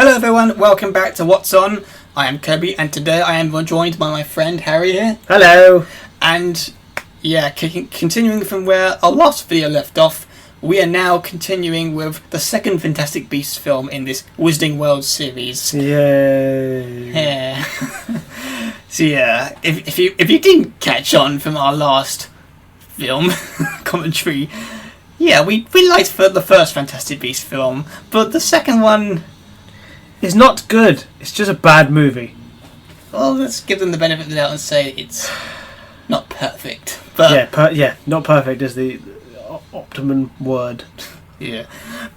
Hello everyone, welcome back to What's On. I am Kobi, and today I am joined by my friend Harry here. Hello! And yeah, continuing from where our last video left off, we are now continuing with the second Fantastic Beasts film in this Wizarding World series. Yay! Yeah. So yeah, if you didn't catch on from our last film commentary, yeah, we liked the first Fantastic Beasts film, but the second one... It's not good. It's just a bad movie. Well, let's give them the benefit of the doubt and say it's not perfect. But not perfect is the optimum word. Yeah,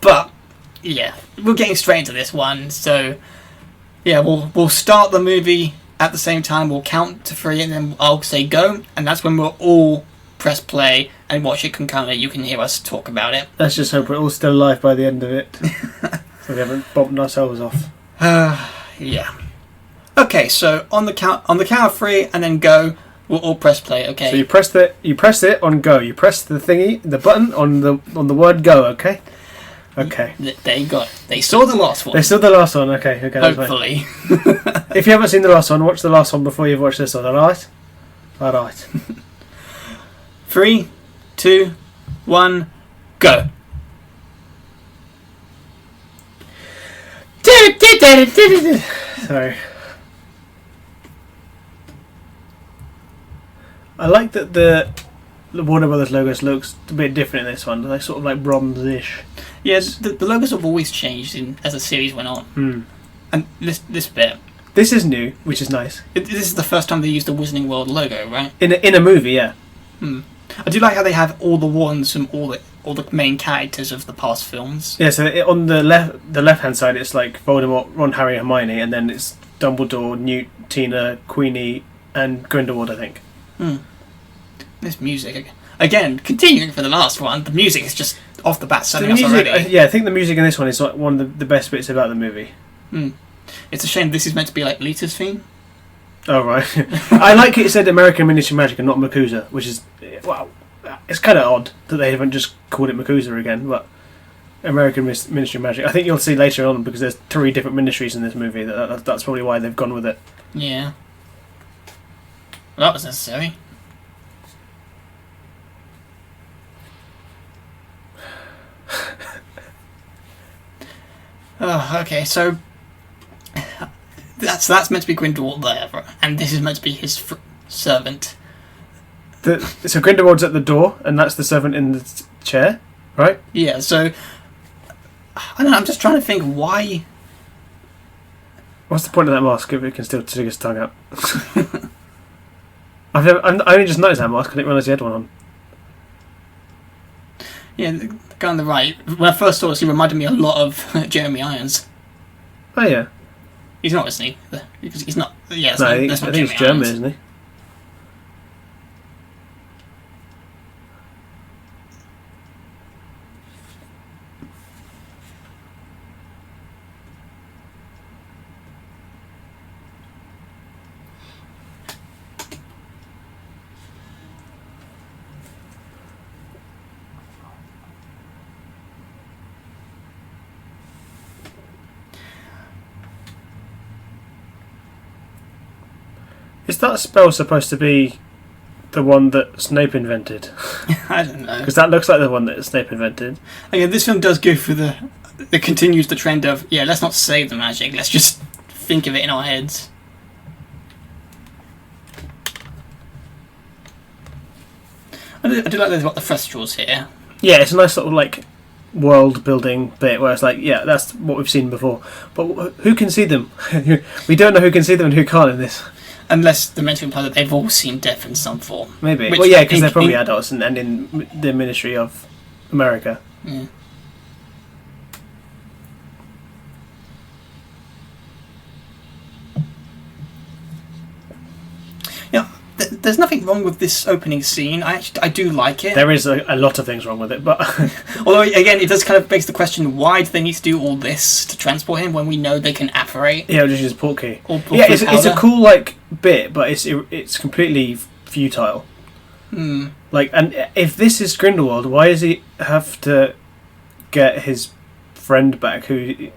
but yeah, we're getting straight into this one. So yeah, we'll start the movie at the same time. We'll count to 3, and then I'll say go, and that's when we'll all press play and watch it concurrently. You can hear us talk about it. Let's just hope we're all still alive by the end of it, so we haven't bombed ourselves off. Yeah. Okay, so on the count of 3 and then go, we'll all press play. Okay. So you press it on go. You press the button on the word go. Okay. Okay. They got it. They saw the last one. They saw the last one. Okay. Hopefully. If you haven't seen the last one, watch the last one before you've watched this one. Alright. 3, 2, 1, go. Sorry. I like that the Warner Brothers logos looks a bit different in this one. They're sort of like bronze-ish. Yes, the logos have always changed as the series went on. And this bit. This is new, which is nice. This is the first time they used the Wizarding World logo, right? In a movie, yeah. I do like how they have all the wands from all the main characters of the past films. Yeah, so on the left-hand side, it's like Voldemort, Ron, Harry, Hermione, and then it's Dumbledore, Newt, Tina, Queenie, and Grindelwald, I think. This music, again, continuing for the last one, the music is just off the bat selling us music, already. I think the music in this one is like one of the best bits about the movie. It's a shame this is meant to be like Lita's theme. Oh, right. I like it said American Miniature Magic and not Makusa, which is, well, it's kind of odd that they haven't just called it Makusa again, but American Ministry of Magic. I think you'll see later on, because there's 3 different ministries in this movie, that's probably why they've gone with it. Yeah. Well, that was necessary. Oh, okay, so that's meant to be Grindelwald there, and this is meant to be his servant. So Grindelwald's at the door, and that's the servant in the chair, right? Yeah, so I don't know, I'm just trying to think why... What's the point of that mask if it can still stick his tongue out? I only just noticed that mask, I didn't realise he had one on. Yeah, the guy on the right, when I first saw this, he reminded me a lot of Jeremy Irons. Oh, yeah. He's not, isn't he? Because he's not... Yeah, I think he's German, isn't he? Is that spell supposed to be the one that Snape invented? I don't know. Because that looks like the one that Snape invented. Again, this film does go through it continues the trend of, yeah, let's not say the magic, let's just think of it in our heads. I do like they've got the Thestrals here. Yeah, it's a nice sort of like world building bit where it's like, yeah, that's what we've seen before. But who can see them? We don't know who can see them and who can't in this. Unless they're meant to imply that they've all seen death in some form. Maybe. Well, yeah, because they're probably adults and in the Ministry of America. Yeah. Yeah, there's nothing wrong with this opening scene. I do like it. There is a lot of things wrong with it, but although again, it does kind of begs the question: why do they need to do all this to transport him when we know they can apparate? Yeah, just use portkey. Yeah, it's a cool like bit, but it's completely futile. Like, and if this is Grindelwald, why does he have to get his friend back? Who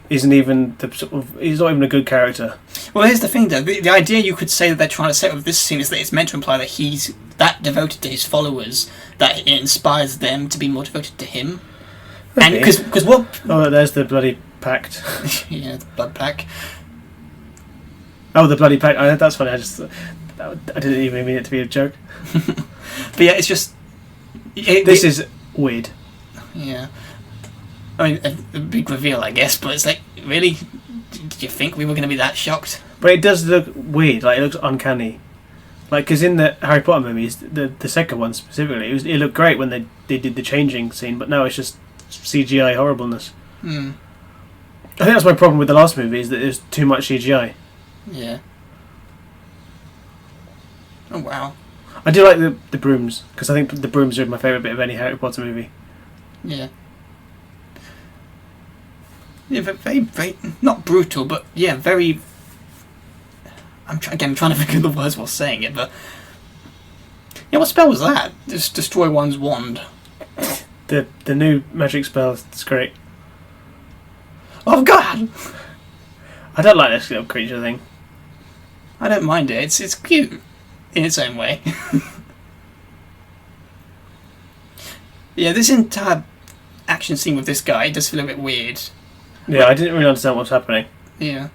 isn't even the sort of, he's not even a good character. Well, here's the thing, though. The idea you could say that they're trying to set with this scene is that it's meant to imply that he's that devoted to his followers that it inspires them to be more devoted to him. And because what? Oh, there's the bloody pact. Yeah, the blood pack. Oh, the bloody pact. That's funny. I didn't even mean it to be a joke. But yeah, it's just. This is weird. Yeah. I mean, a big reveal, I guess, but it's like, really? Did you think we were going to be that shocked? But it does look weird. Like, it looks uncanny. Like, because in the Harry Potter movies, the second one specifically, it looked great when they did the changing scene, but now it's just CGI horribleness. Hmm. I think that's my problem with the last movie, is that there's too much CGI. Yeah. Oh, wow. I do like the brooms, because I think the brooms are my favourite bit of any Harry Potter movie. Yeah. Yeah, very, very, not brutal, but yeah, very. I'm trying to think of the words while saying it, but yeah, what spell was that? Just destroy one's wand. The new magic spell is great. Oh God! I don't like this little creature thing. I don't mind it. It's cute in its own way. Yeah, this entire action scene with this guy does feel a bit weird. Yeah, I didn't really understand what's happening. Yeah.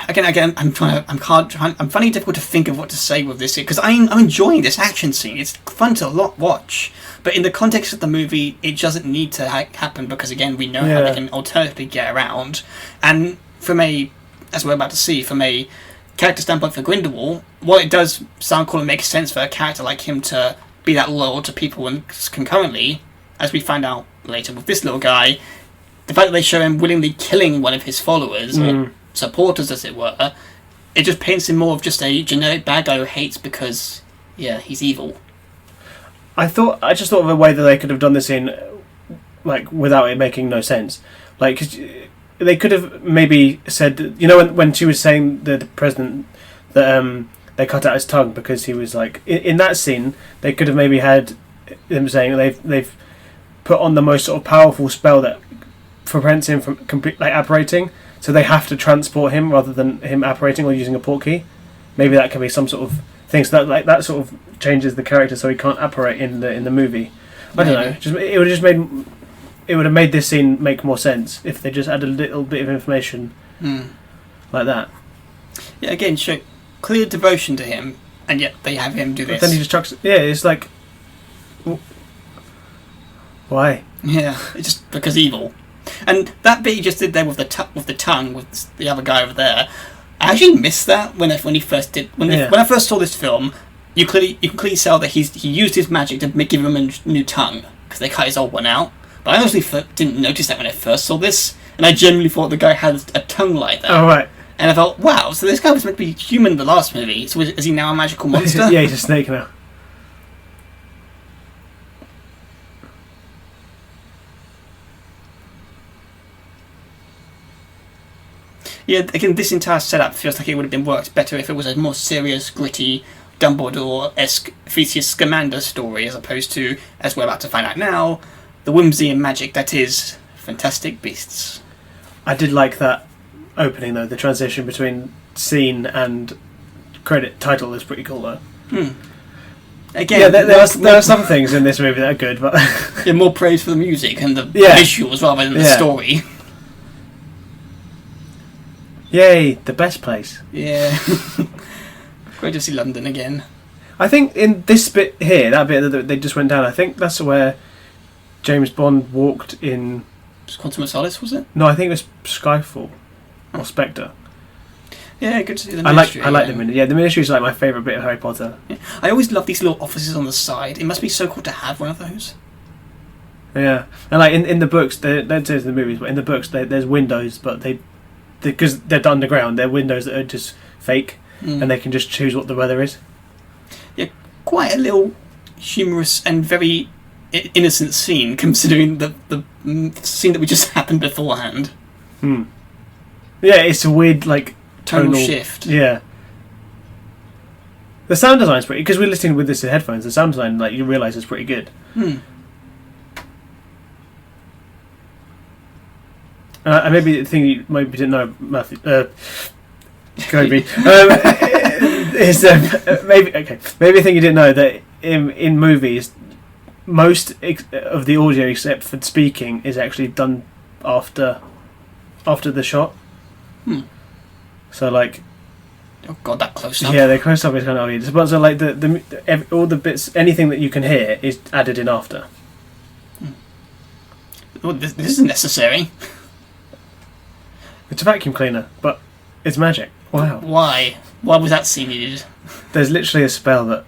Again, I'm finding it difficult to think of what to say with this because I'm enjoying this action scene. It's fun to watch, but in the context of the movie, it doesn't need to happen because again, we know how they can alternatively get around. And as we're about to see, from a character standpoint for Grindelwald, while it does sound cool and make sense for a character like him to be that loyal to people and concurrently, as we find out later with this little guy, the fact that they show him willingly killing one of his followers or supporters, as it were, it just paints him more of just a generic bad guy who hates because, yeah, he's evil. I just thought of a way that they could have done this in, like, without it making no sense. Like, 'cause they could have maybe said, you know, when she was saying the president that they cut out his tongue because he was like, in that scene, they could have maybe had them saying they've put on the most sort of powerful spell that prevents him from apparating, so they have to transport him rather than him apparating or using a portkey. Maybe that can be some sort of thing, so that sort of changes the character so he can't apparate in the movie. I don't know. It would have made this scene make more sense if they just added a little bit of information like that. Yeah, again, show clear devotion to him, and yet they have him do this. But then he just chucks. Yeah, it's like, why? Yeah, it's just because evil. And that bit he just did there with the tongue with the other guy over there, I actually missed that when he first did. When I first saw this film, you can clearly tell that he used his magic to give him a new tongue because they cut his old one out. But I honestly didn't notice that when I first saw this, and I genuinely thought the guy had a tongue like that. Oh right. And I thought, wow, so this guy was meant to be human in the last movie. So is he now a magical monster? Yeah, he's a snake now. Yeah, again, this entire setup feels like it would have been worked better if it was a more serious, gritty, Dumbledore-esque Theseus Scamander story, as opposed to, as we're about to find out now, the whimsy and magic that is Fantastic Beasts. I did like that opening, though. The transition between scene and credit title is pretty cool, though. Again, yeah, there are some things in this movie that are good, but yeah, more praise for the music and the visuals rather than the story. Yay, the best place. Yeah. Great to see London again. I think in this bit here, that bit that they just went down, I think that's where James Bond walked in... Quantum of Solace, was it? No, I think it was Skyfall. Or Spectre. Yeah, good to see the Ministry. I like the Ministry. Yeah, the Ministry is like my favourite bit of Harry Potter. Yeah. I always love these little offices on the side. It must be so cool to have one of those. Yeah. And like in the books, they don't say it in the movies, but in the books there's windows, but because they're underground, they're windows that are just fake, and they can just choose what the weather is. Yeah, quite a little humorous and very innocent scene, considering the scene that we just happened beforehand. Yeah, it's a weird like tonal shift. Yeah. The sound design's pretty, because we're listening with this in headphones. The sound design, like, you realise, is pretty good. And maybe the thing you maybe didn't know, Matthew, Kobe, is maybe the thing you didn't know that in movies, most of the audio except for speaking is actually done after the shot. So like, oh god, that close up. Yeah, the close up is kind of obvious. But so like all the bits, anything that you can hear is added in after. Well, this isn't necessary. It's a vacuum cleaner, but it's magic. Wow. Why? Why was that scene needed? There's literally a spell that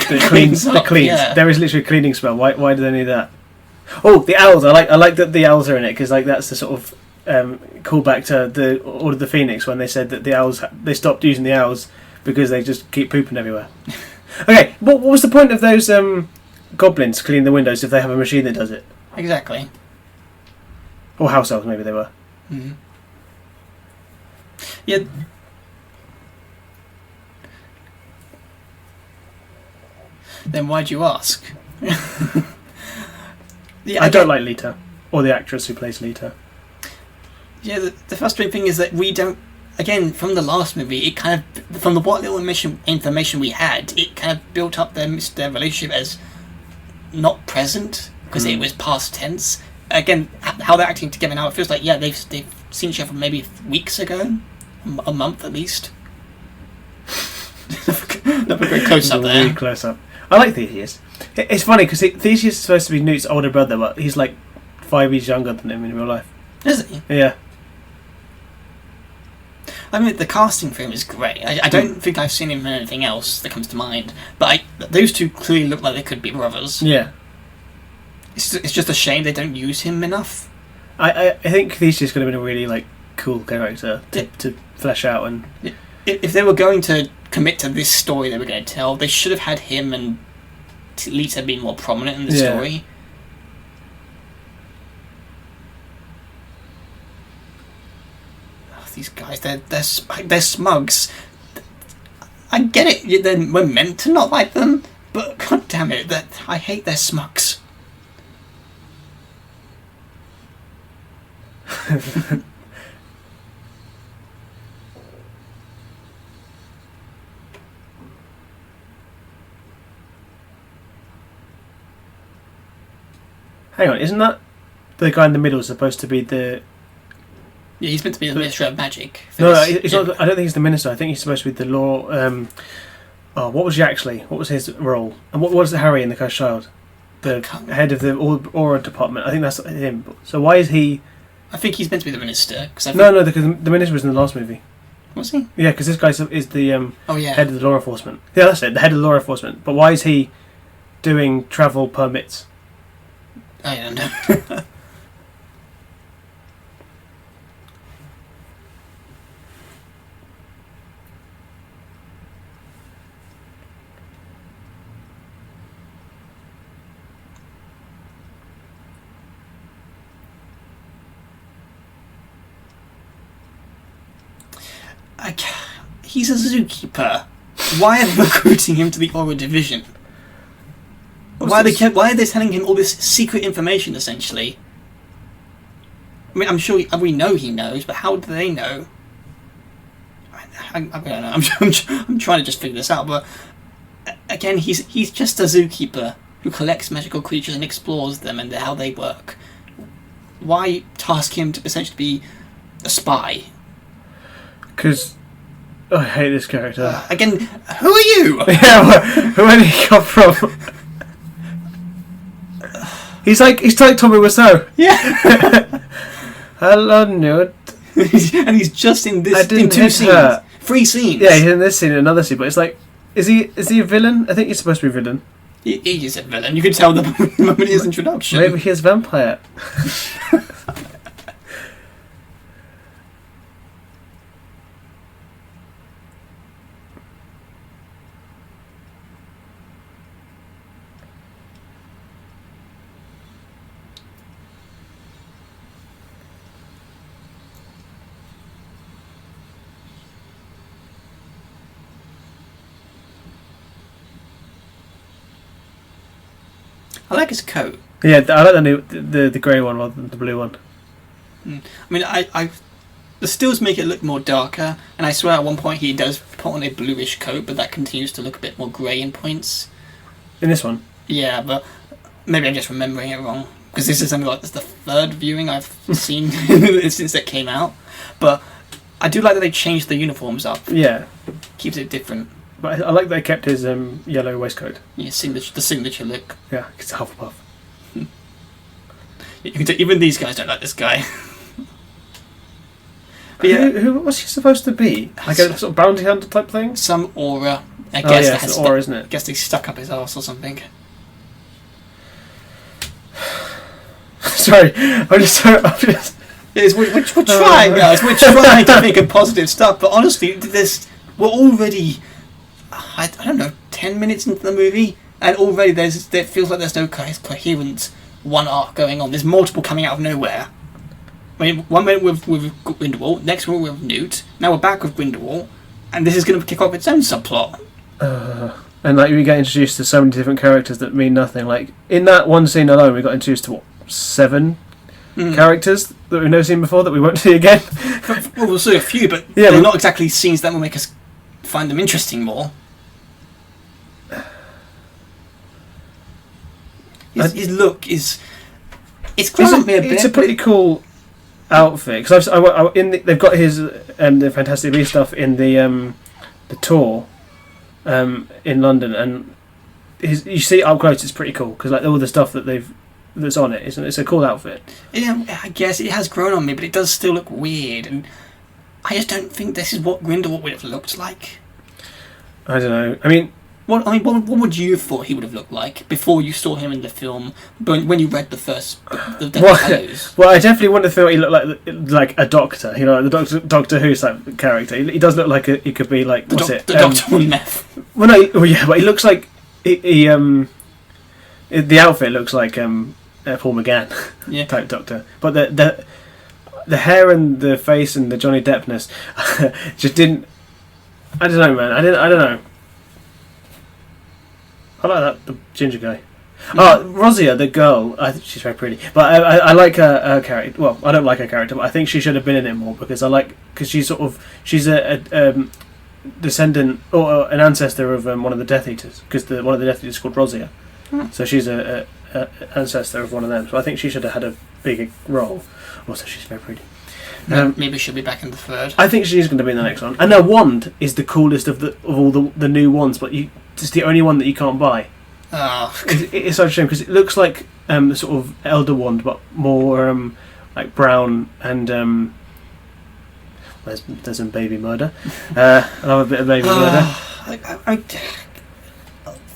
cleans. Yeah. There is literally a cleaning spell. Why do they need that? Oh, the owls. I like that the owls are in it because like that's the sort of callback to the Order of the Phoenix when they said that the owls they stopped using the owls because they just keep pooping everywhere. Okay, what was the point of those goblins cleaning the windows if they have a machine that does it? Exactly. Or house elves, maybe they were. Mm-hmm. Yeah. Then why'd you ask? Yeah, I don't like Lita, or the actress who plays Lita. Yeah, the frustrating thing is that we don't. Again, from the last movie, it kind of from the what little information we had, it kind of built up their relationship as not present because it was past tense. Again, how they're acting together now, it feels like they've seen each other maybe weeks ago, a month at least. Another great close up there. Really close up. I like Theseus. It's funny because Theseus is supposed to be Newt's older brother, but he's like 5 years younger than him in real life. Is he? Yeah. I mean, the casting for him is great. I don't think I've seen him in anything else that comes to mind, but those two clearly look like they could be brothers. Yeah. It's just a shame they don't use him enough. I think Theseus could have been a really like cool character to flesh out and. If they were going to commit to this story they were going to tell, they should have had him and Lita be more prominent in the story. Oh, these guys, they're smugs. I get it. We're meant to not like them, but god damn it, I hate their smugs. Hang on, isn't that the guy in the middle supposed to be the? Yeah, he's meant to be the Minister of Magic. No, he's not. I don't think he's the minister. I think he's supposed to be the law. What was he actually? What was his role? And what was Harry in The Cursed Child? The head of the Aura department. I think that's him. So why is he? I think he's meant to be the minister. No, because the minister was in the last movie. Was he? Yeah, because this guy is the head of the law enforcement. Yeah, that's it. The head of the law enforcement. But why is he doing travel permits? I don't know. He's a zookeeper. Why are they recruiting him to the Aura division? Why are they telling him all this secret information, essentially? I mean, I'm sure we know he knows, but how do they know? I don't know. I'm trying to just figure this out, but again, he's just a zookeeper who collects magical creatures and explores them and how they work. Why task him to essentially be a spy? Because I hate this character. Again, who are you? Yeah, where did he come from? He's like Tommy Wiseau. Yeah. Hello, Newt. And he's just in this in 2 scenes. 3 scenes. Yeah, he's in this scene and another scene, but it's like, is he a villain? I think he's supposed to be a villain. He is a villain. You can tell the moment of his introduction. Maybe he's vampire. I like his coat. Yeah, I like the grey one rather than the blue one. I mean, the stills make it look more darker, and I swear at one point he does put on a bluish coat, but that continues to look a bit more grey in points. In this one? Yeah, but maybe I'm just remembering it wrong, because this is only like the third viewing I've seen since it came out. But I do like that they changed the uniforms up. Yeah. Keeps it different. But I like they kept his yellow waistcoat. Yeah, the signature look. Yeah, it's Hufflepuff. You can even these guys don't like this guy. But yeah, who was he supposed to be? Like a sort of bounty hunter type thing? Some aura. I guess it's an aura, isn't it? I guess they stuck up his arse or something. Sorry, I'm just. We're trying, guys. We're trying to think of positive stuff, but honestly, we're already, I don't know, 10 minutes into the movie, and already it feels like there's no coherent one arc going on. There's multiple coming out of nowhere. I mean, one minute with Grindelwald, next one with Newt, now we're back with Grindelwald, and this is going to kick off its own subplot. And like we get introduced to so many different characters that mean nothing. Like in that one scene alone, we got introduced to 7 characters that we've never seen before that we won't see again. Well, we'll see a few, but they're not exactly scenes that will make us find them interesting more. His look is... It's grown me a bit. It's a pretty cool outfit. Because they've got his the Fantastic Beasts stuff in the tour in London, and you see it up close. It's pretty cool because like all the stuff that's on it. It's a cool outfit. Yeah, I guess it has grown on me, but it does still look weird, and I just don't think this is what Grindelwald would have looked like. I don't know. I mean, what would you have thought he would have looked like before you saw him in the film? When you read the first, well, I definitely wouldn't have thought he looked like a doctor. You know, like the Doctor Who type character. He does look like he could be like the Doctor on meth. Well, no, but he looks like the outfit looks like Paul McGann type Doctor, but the hair and the face and the Johnny Deppness just didn't. I don't know, man. I don't know. I like the ginger guy. Oh, Rosia, the girl. I think she's very pretty, but I like her character. Well, I don't like her character, but I think she should have been in it more because she's a descendant or an ancestor of one of the Death Eaters because one of the Death Eaters is called Rosia. So she's a ancestor of one of them. So I think she should have had a bigger role. Also, she's very pretty. Maybe she'll be back in the third. I think she's going to be in the next one. And her wand is the coolest of all the new wands, but it's the only one that you can't buy. Oh. It's such a shame because it looks like the sort of Elder Wand, but more like brown and there's some baby murder. I love a bit of baby murder.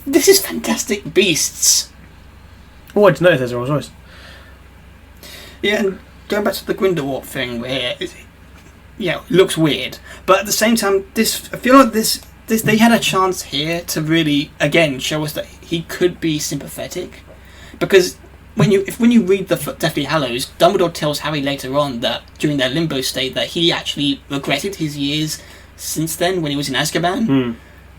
This is Fantastic Beasts. Oh, I didn't know there's a Rolls Royce. Yeah, and going back to the Grindelwald thing, where it looks weird, but at the same time, I feel like this they had a chance here to really again show us that he could be sympathetic, because when you read the Deathly Hallows, Dumbledore tells Harry later on that during their limbo state that he actually regretted his years since then when he was in Azkaban.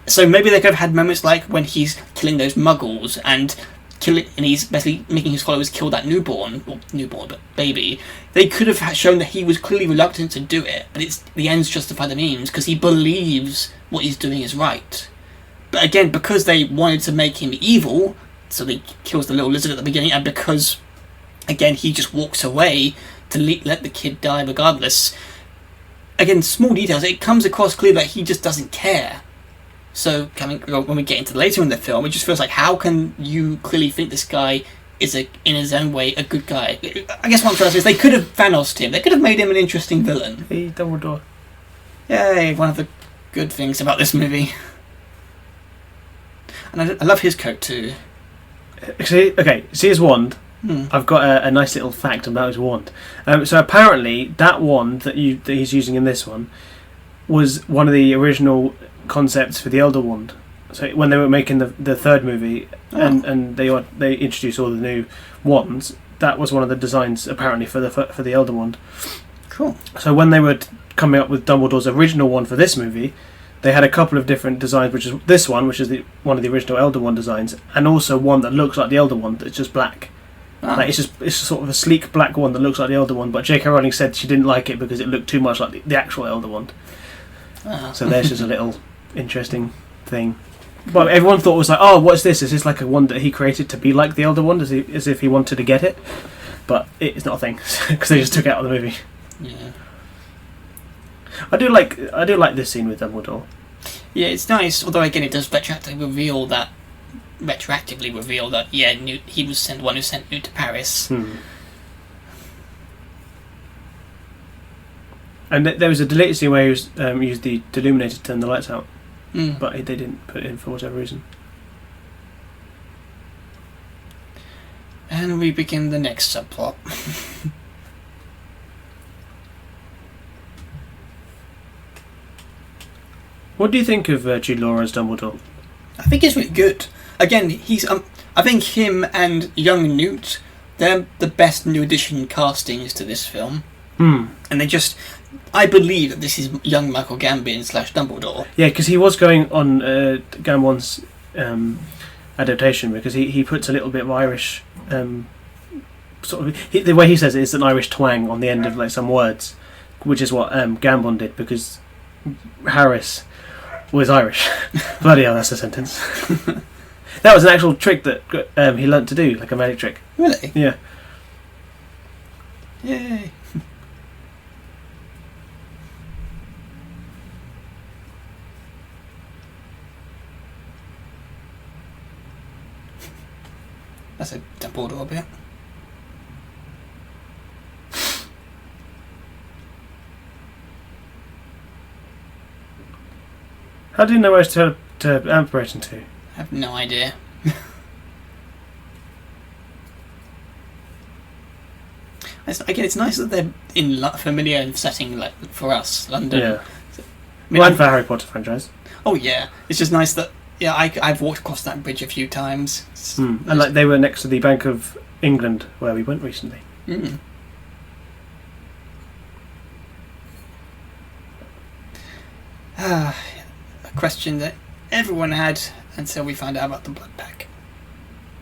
So maybe they could have had moments like when he's killing those Muggles and he's basically making his followers kill that but baby. They could have shown that he was clearly reluctant to do it, but the ends justify the means because he believes what he's doing is right. But again, because they wanted to make him evil, so he kills the little lizard at the beginning, and because again he just walks away to let the kid die regardless. Again, small details. It comes across clear that he just doesn't care. So when we get into later in the film, it just feels like, how can you clearly think this guy is in his own way a good guy? I guess what I'm trying to say is they could have Thanos'd him. They could have made him an interesting villain. Hey, Dumbledore. Yay, one of the good things about this movie. And I love his coat too. See his wand. I've got a nice little fact about his wand. So apparently that wand that he's using in this one was one of the original concepts for the Elder Wand. So when they were making the third movie and they introduced all the new wands, that was one of the designs apparently for the Elder Wand. Cool. So when they were coming up with Dumbledore's original wand for this movie, they had a couple of different designs, which is this one, which is one of the original Elder Wand designs, and also one that looks like the Elder Wand that's just black. Ah. Like it's sort of a sleek black wand that looks like the Elder Wand, but J.K. Rowling said she didn't like it because it looked too much like the actual Elder Wand. Ah. So there's just a little interesting thing. But everyone thought it was like, oh, what's this? Is this like a wand that he created to be like the Elder Wand, as if he wanted to get it? But it's not a thing because they just took it out of the movie. Yeah. I do like this scene with Dumbledore. Yeah, it's nice. Although again, it does retroactively reveal that. Yeah, Newt, he was the one who sent Newt to Paris. And there was a deleted scene where he was used the deluminator to turn the lights out, but they didn't put it in for whatever reason. And we begin the next subplot. What do you think of Jude Law as Dumbledore? I think he's really good. Again, he's I think him and young Newt, they're the best new addition castings to this film. And I believe that this is young Michael Gambon / Dumbledore. Yeah, because he was going on Gambon's adaptation, because he puts a little bit of Irish sort of the way he says it is an Irish twang on the end of like some words, which is what Gambon did, because Harris was Irish. Bloody hell, that's a sentence. That was an actual trick that he learnt to do, like a magic trick. Really? Yeah. Yay. That's a Dumbledore bit. How do you know where to aspirating to? I have no idea. Again, it's nice that they're in a familiar setting, like for us, London. Yeah. I mean, and for Harry Potter franchise. Oh yeah, it's just nice that I've walked across that bridge a few times. And like they were next to the Bank of England where we went recently. A question that everyone had until we found out about the blood pack.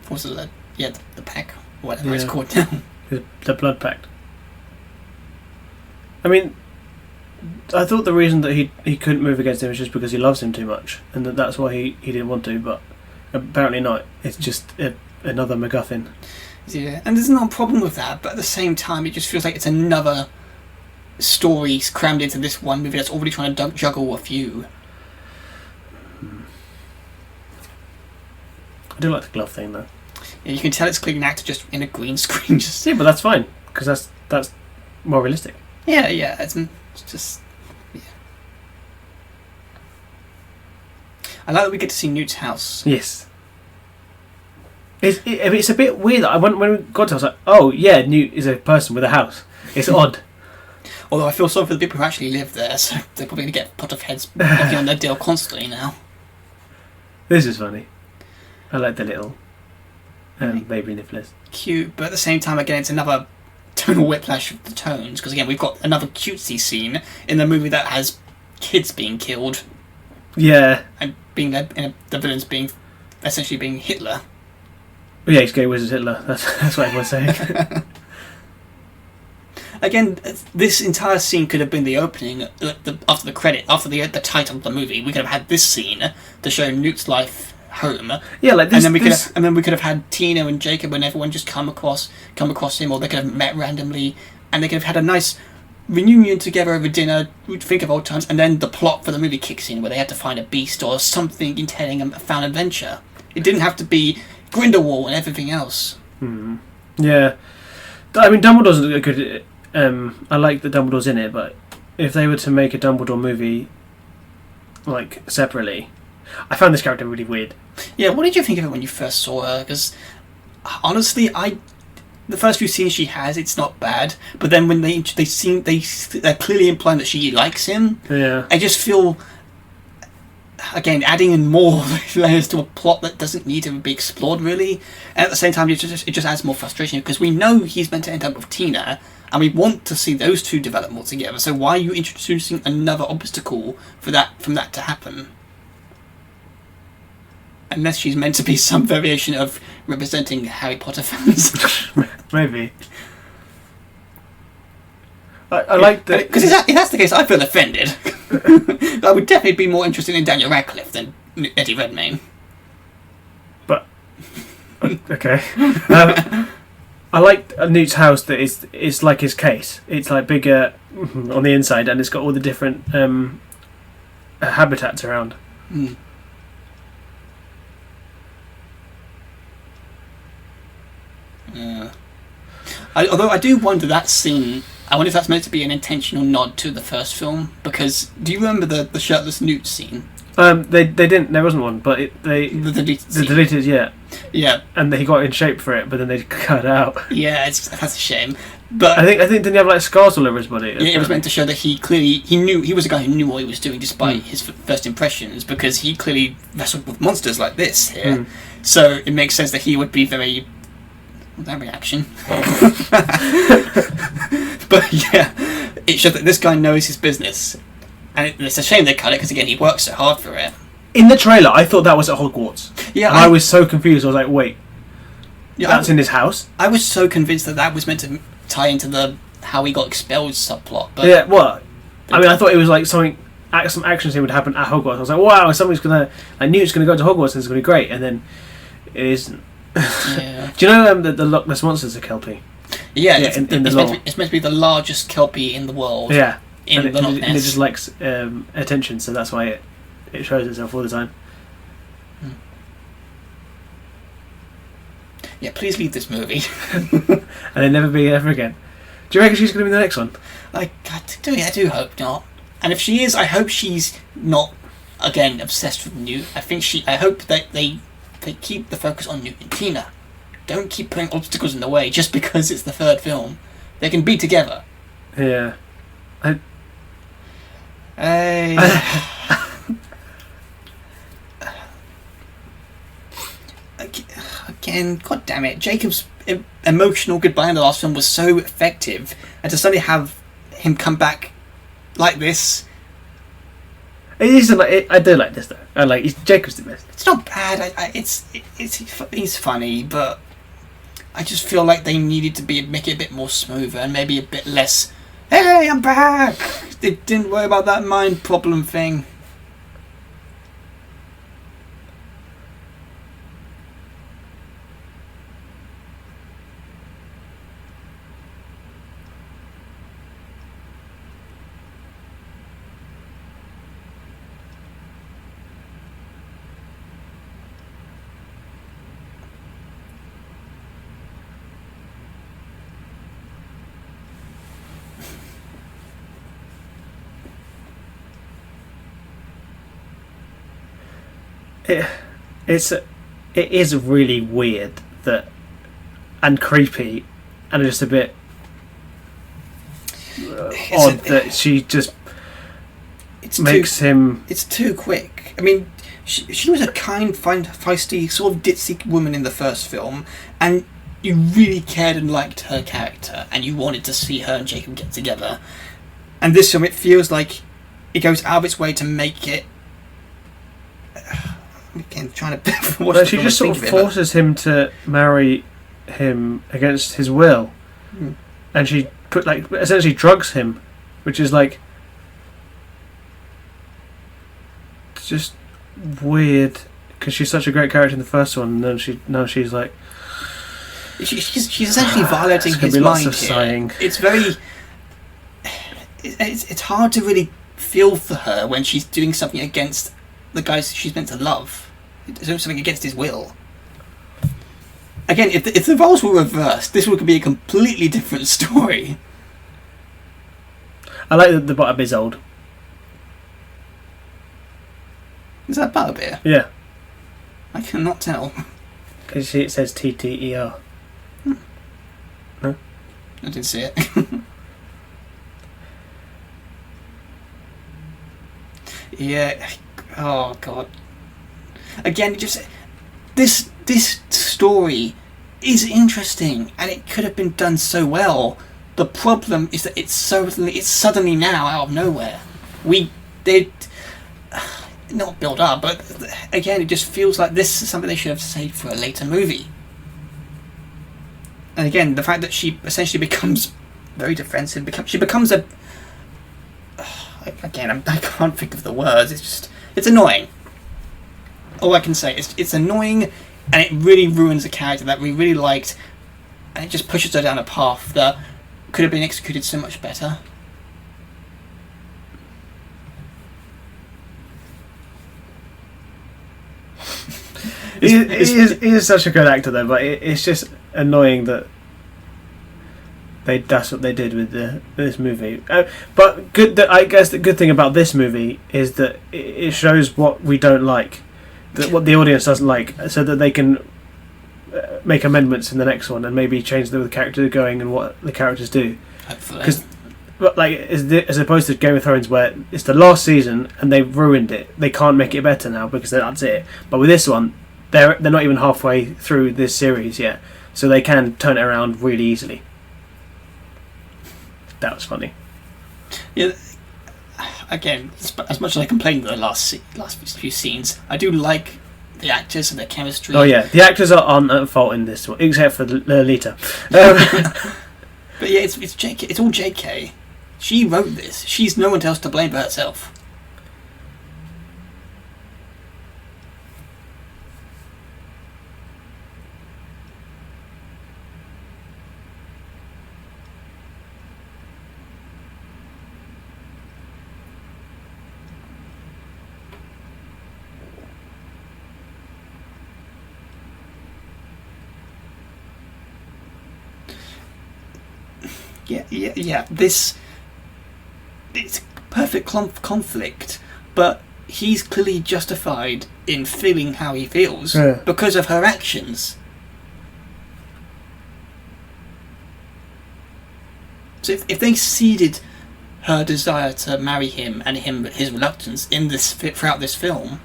Was it the pack, whatever it's called now. The blood pact. I mean, I thought the reason that he couldn't move against him was just because he loves him too much, and that's why he didn't want to, but apparently not. It's just another MacGuffin. Yeah, and there's no problem with that, but at the same time it just feels like it's another story crammed into this one movie that's already trying to juggle a few. I do like the glove thing though. Yeah, you can tell it's clearly an actor just in a green screen. Yeah, but that's fine, because that's more realistic. Yeah, it's just... Yeah. I like that we get to see Newt's house. Yes. It's a bit weird. When we got to it, I was like, oh yeah, Newt is a person with a house. It's odd. Although I feel sorry for the people who actually live there, so they're probably going to get pot of heads knocking on their door constantly now. This is funny. I like the little baby nibblers. Cute, but at the same time, again, it's another tonal whiplash of the tones, because again, we've got another cutesy scene in the movie that has kids being killed. Yeah. And the villains being essentially being Hitler. Yeah, he's gay wizard Hitler. That's what everyone's saying. Again, this entire scene could have been the opening, after the title of the movie. We could have had this scene to show Newt's life home. Yeah, like this. And then we could have had Tina and Jacob and everyone just come across him, or they could have met randomly, and they could have had a nice reunion together over dinner. We'd think of old times, and then the plot for the movie kicks in, where they had to find a beast or something entailing a found adventure. It didn't have to be Grindelwald and everything else. Yeah, I mean, Dumbledore's a good. I like that Dumbledore's in it, but if they were to make a Dumbledore movie, like separately, I found this character really weird. Yeah, what did you think of it when you first saw her? Because honestly, the first few scenes she has, it's not bad, but then when they're clearly implying that she likes him. Yeah, I just feel, again, adding in more layers to a plot that doesn't need to be explored really, and at the same time it just adds more frustration, because we know he's meant to end up with Tina, and we want to see those two develop more together. So why are you introducing another obstacle from that to happen? unless she's meant to be some variation of representing Harry Potter fans. Maybe. I like that because if that's the case, I feel offended. I would definitely be more interested in Daniel Radcliffe than Eddie Redmayne. But okay. I like Newt's house that is like his case. It's like bigger on the inside, and it's got all the different habitats around. Mm. Although I do wonder that scene. I wonder if that's meant to be an intentional nod to the first film, because do you remember the shirtless Newt scene? They didn't. There wasn't one, but the deleted, yeah. Yeah. And he got in shape for it, but then they cut it out. Yeah, that's a shame. But I think didn't he have like scars all over his body? Yeah, it was meant to show that he knew he was a guy who knew what he was doing despite his first impressions, because he clearly wrestled with monsters like this here. So it makes sense that he would be very. That reaction. But yeah, it shows that this guy knows his business, and it's a shame they cut it because again he worked so hard for it. In the trailer, I thought that was at Hogwarts. Yeah, and I was so confused. I was like, wait, that's in his house? I was so convinced that was meant to tie into the how he got expelled subplot. But yeah, well, I mean, I thought it was like some action scene would happen at Hogwarts. I was like, wow, Newt's gonna go to Hogwarts and it's gonna be great, and then it isn't. Yeah. Do you know that the Loch Ness monsters are Kelpie? Yeah, it's meant to be the largest Kelpie in the world. Yeah, in the Loch Ness. And it just likes attention, so that's why it shows itself all the time. Yeah, please leave this movie. And then never be ever again. Do you reckon she's going to be the next one? I do hope not. And if she is, I hope she's not again obsessed with Newt. I hope that they keep the focus on Newt and Tina. Don't keep putting obstacles in the way just because it's the third film. They can be together. Yeah. Again, god damn it, Jacob's emotional goodbye in the last film was so effective, and to suddenly have him come back like this. It is I do like this though. Jacob's the best. It's not bad. He's funny, but I just feel like they needed to make it a bit more smoother and maybe a bit less. Hey, I'm back. They didn't worry about that mind problem thing. It is really weird and creepy, and just a bit odd that she just makes him. It's too quick. I mean, she was a kind, feisty, sort of ditzy woman in the first film, and you really cared and liked her character, and you wanted to see her and Jacob get together. And this film, it feels like it goes out of its way to make it. Again, trying to. Well, she just sort of forces him to marry him against his will, and she essentially drugs him, which is just weird because she's such a great character in the first one, and then she's like. She's essentially violating his mind here. Sighing. It's very. It's hard to really feel for her when she's doing something against the guys she's meant to love. Doing something against his will. Again, if the roles were reversed, this would be a completely different story. I like that the bottom is old. Is that butterbeer? Yeah. I cannot tell. Because it says TTER. No? I didn't see it. Yeah. Oh god. Again, just this story is interesting, and it could have been done so well. The problem is that it's suddenly now out of nowhere. not build up, but again, it just feels like this is something they should have saved for a later movie. And again, the fact that she essentially becomes very defensive, she becomes a... Again, I can't think of the words, it's annoying. All I can say is it's annoying, and it really ruins a character that we really liked, and it just pushes her down a path that could have been executed so much better. He is such a good actor though, but it's just annoying that that's what they did with this movie. But good. I guess the good thing about this movie is that it shows what we don't like, what the audience doesn't like, so that they can make amendments in the next one and maybe change the character going and what the characters do. Because, as opposed to Game of Thrones, where it's the last season and they've ruined it, they can't make it better now because that's it. But with this one, they're not even halfway through this series yet, so they can turn it around really easily. That was funny. Yeah. Again, as much as I complained about the last few scenes, I do like the actors and their chemistry. Oh yeah, the actors aren't at fault in this one, except for Lolita. But yeah, it's JK. It's all JK. She wrote this. She's no one else to blame but herself. Yeah. It's perfect conflict, but he's clearly justified in feeling how he feels because of her actions. So if they ceded her desire to marry him and his reluctance throughout this film,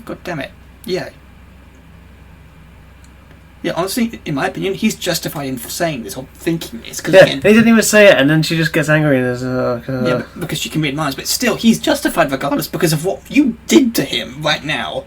God damn it, yeah. Yeah, honestly, in my opinion, he's justified in saying this or thinking this. Yeah, he didn't even say it, and then she just gets angry and is yeah, because she can read minds. But still, he's justified regardless because of what you did to him right now.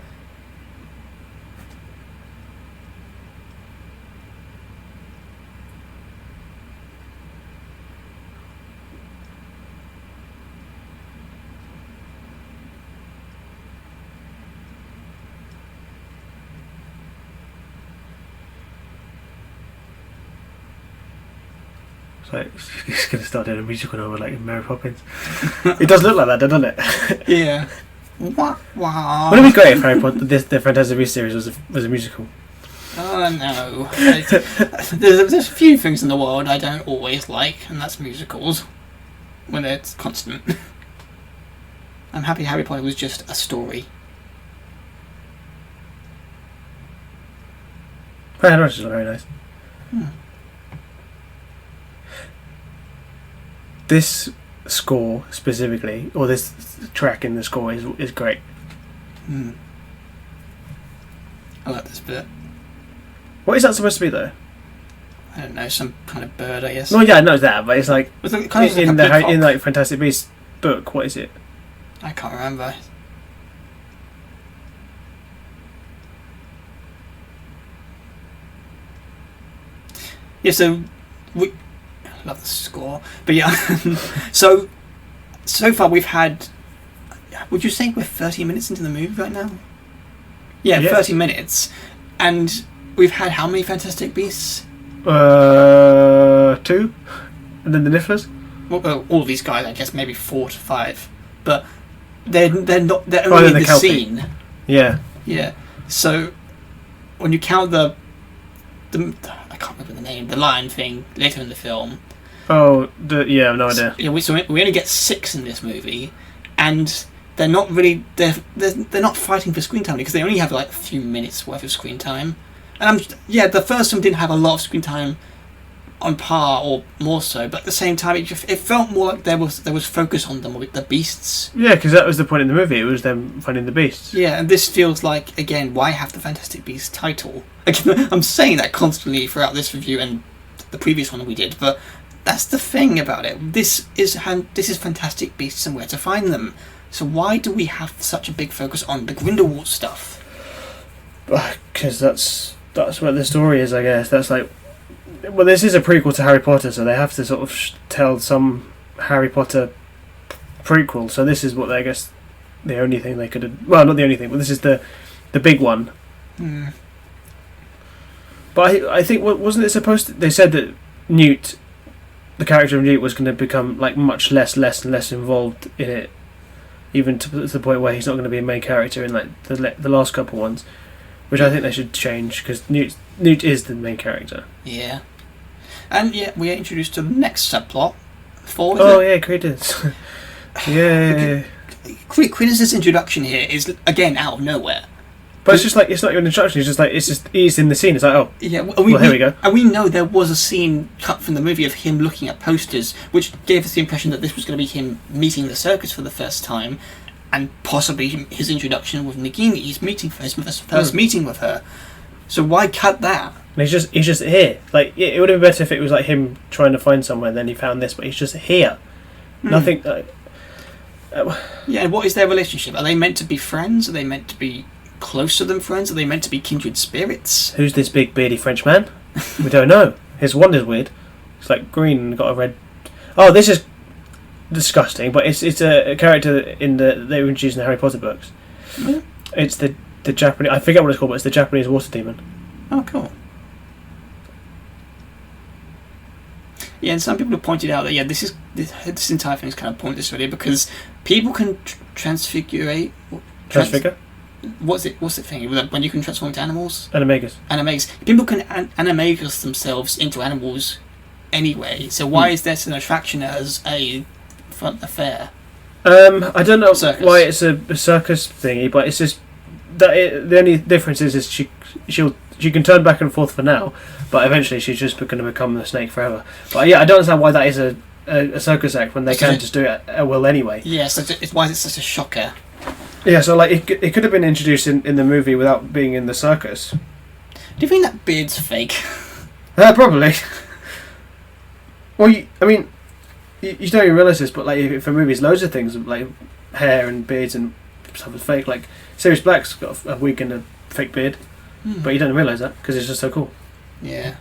Like, he's going to start doing a musical number like Mary Poppins. It does look like that, doesn't it? Yeah. Wow. Wouldn't it be great if Harry Potter, the Fantastic Beasts series was a musical? Oh no. There's a few things in the world I don't always like, and that's musicals. When it's constant. I'm happy Harry Potter was just a story. Fire Rush is very nice. This score specifically, or this track in the score is great. I like this bit. What is that supposed to be though? I don't know, some kind of bird, I guess. No, yeah, I know that, but it's like in like Fantastic Beasts book. What is it? I can't remember. Yeah, so we love the score, but yeah. so far we've had. Would you say we're 30 minutes into the movie right now? Yeah, 30 minutes, and we've had how many Fantastic Beasts? 2, and then the Nifflers. Well, all of these guys, I guess, maybe 4 to 5, but they're not. They're only in the scene. Yeah. Yeah. So when you count the I can't remember the name, the lion thing later in the film. Oh, yeah, I have no idea. So we only get 6 in this movie, and they're not really they're not fighting for screen time because they only have like a few minutes worth of screen time. And the first one didn't have a lot of screen time on par or more so, but at the same time it felt more like there was focus on them with the beasts. Yeah, because that was the point in the movie. It was them finding the beasts. Yeah, and this feels like, again, why have the Fantastic Beasts title? Again, I'm saying that constantly throughout this review and the previous one we did, but that's the thing about it. This is Fantastic Beasts and Where to Find Them. So why do we have such a big focus on the Grindelwald stuff? Because that's what the story is, I guess. That's like, well, this is a prequel to Harry Potter, so they have to sort of tell some Harry Potter prequel. So this is what I guess the only thing they could have. Well, not the only thing, but this is the big one. Mm. But I think wasn't it supposed to? They said that Newt, the character of Newt, was going to become like much less involved in it, even to the point where he's not going to be a main character in like the last couple ones, which I think they should change because Newt is the main character. Yeah, and we are introduced to the next subplot. Credence. Yeah. Credence's introduction here is again out of nowhere. But it's just like, it's not even an introduction, he's in the scene, it's like, oh, yeah, here we go. And we know there was a scene cut from the movie of him looking at posters, which gave us the impression that this was going to be him meeting the circus for the first time, and possibly his introduction with Nagini, his first meeting with her. So why cut that? And he's just here. Like, it would have been better if it was like him trying to find somewhere, and then he found this, but he's just here. Nothing... and what is their relationship? Are they meant to be friends? Are they meant to be closer than friends? Are they meant to be kindred spirits? Who's this big beardy French man? We don't know. His wand is weird. It's like green and got a red... Oh, this is disgusting, but it's a character they were introduced in the Harry Potter books. Yeah. It's the Japanese... I forget what it's called, but it's the Japanese water demon. Oh, cool. Yeah, and some people have pointed out that this entire thing is kind of pointless really because people can transfigurate... Transfigure? What's the thing when you can transform into animals? Animagus. People can animagus themselves into animals anyway. So why is there an attraction as a fun affair? I don't know circus. Why it's a circus thingy, but it's just that the only difference is she can turn back and forth for now, but eventually she's just going to become the snake forever. But yeah, I don't understand why that is a circus act when they can just do it at will anyway. Yeah, so why is it such a shocker? Yeah, so like it could have been introduced in the movie without being in the circus. Do you think that beard's fake? Probably. Well, you don't even realise this, but like if a movie's loads of things like hair and beards and stuff is fake. Like Sirius Black's got a wig and a fake beard, but you don't realise that because it's just so cool. Yeah.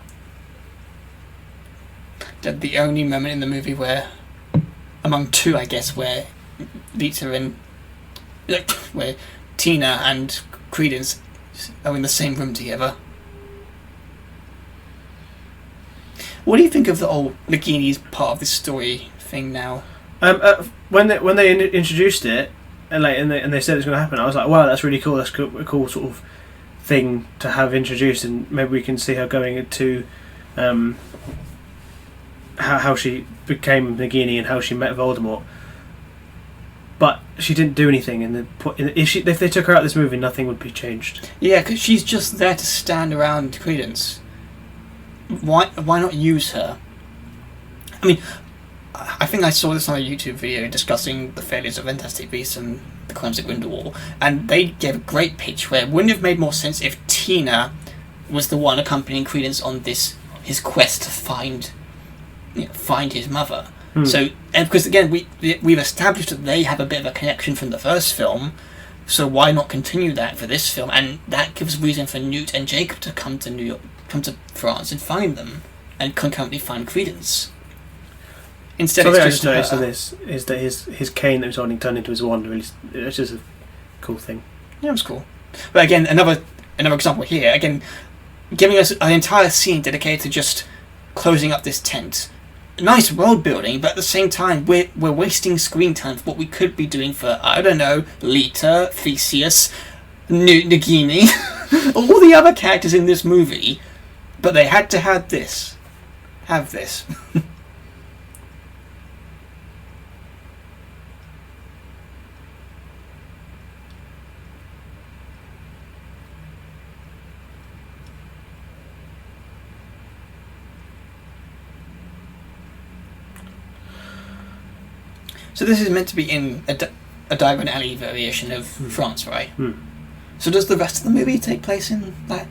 The only moment in the movie where, among two, I guess, where where Tina and Credence are in the same room together. What do you think of the old Nagini's part of this story thing now? When they introduced it and they said it's going to happen, I was like, wow, that's really cool. That's a cool sort of thing to have introduced, and maybe we can see her going into how she became Nagini and how she met Voldemort. But she didn't do anything. If they took her out of this movie, nothing would be changed. Yeah, because she's just there to stand around Credence. Why not use her? I mean, I think I saw this on a YouTube video discussing the failures of Fantastic Beasts and the Crimes of Grindelwald, and they gave a great pitch where it wouldn't have made more sense if Tina was the one accompanying Credence on his quest to find his mother. So, and because again we've established that they have a bit of a connection from the first film, so why not continue that for this film? And that gives reason for Newt and Jacob to come to France and find them, and concurrently find Credence. Instead, something I it's just noticed in this is that his cane that was holding turned into his wand. Really, it's just a cool thing. Yeah, it was cool. But again, another example here. Again, giving us an entire scene dedicated to just closing up this tent. Nice world building, but at the same time, we're wasting screen time for what we could be doing for, I don't know, Lita, Theseus, Nagini, all the other characters in this movie. But they had to have this. So this is meant to be in a Diagon Alley variation of France, right? So does the rest of the movie take place in that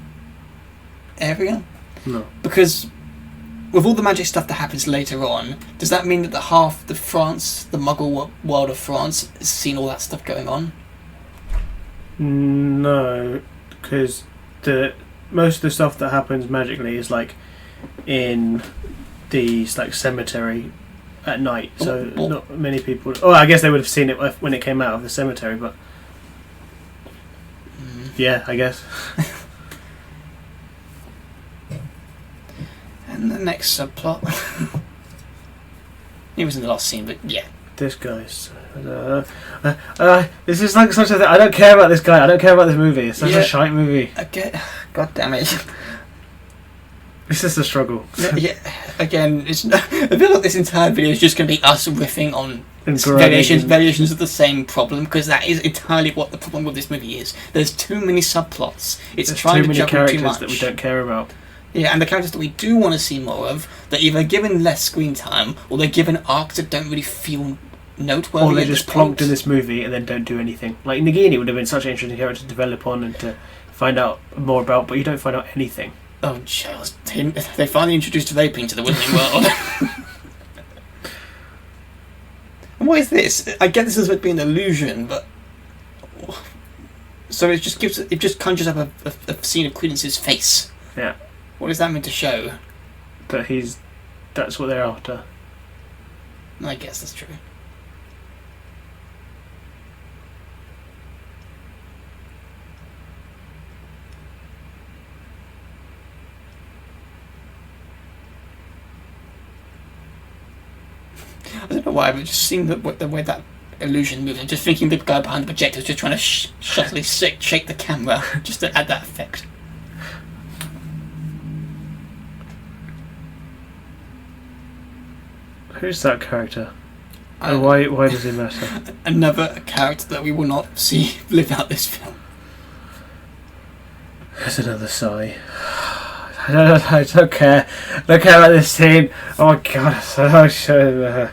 area? No. Because with all the magic stuff that happens later on, does that mean that the Muggle world of France, has seen all that stuff going on? No, because most of the stuff that happens magically is like in the like cemetery at night. So not many people. Oh, I guess they would have seen it when it came out of the cemetery, but yeah, I guess. And the next subplot. He was in the last scene, but yeah. This guy's. This is like such a thing. I don't care about this guy. I don't care about this movie. It's such a shite movie. Okay. God damn it. It's just a struggle. Yeah. Again, I feel like this entire video is just going to be us riffing on variations of the same problem, because that is entirely what the problem with this movie is. There's too many subplots. There's trying to juggle too much that we don't care about. Yeah, and the characters that we do want to see more of, they're either given less screen time, or they're given arcs that don't really feel noteworthy. Or they're just plonked in this movie and then don't do anything. Like Nagini would have been such an interesting character to develop on and to find out more about, but you don't find out anything. Oh, Charles, they finally introduced vaping to the Wizarding world. And what is this? I get this as meant to be an illusion, but so it just conjures up a scene of Credence's face. Yeah. What is that meant to show? That that's what they're after. I guess that's true. I don't know why, but just seeing the way that illusion moves, I'm just thinking the guy behind the projector is just trying to subtly shake the camera just to add that effect. Who's that character? And why does it matter? Another character that we will not see live out this film. There's another sigh. I don't care. I don't care about this scene. Oh my god, so sure.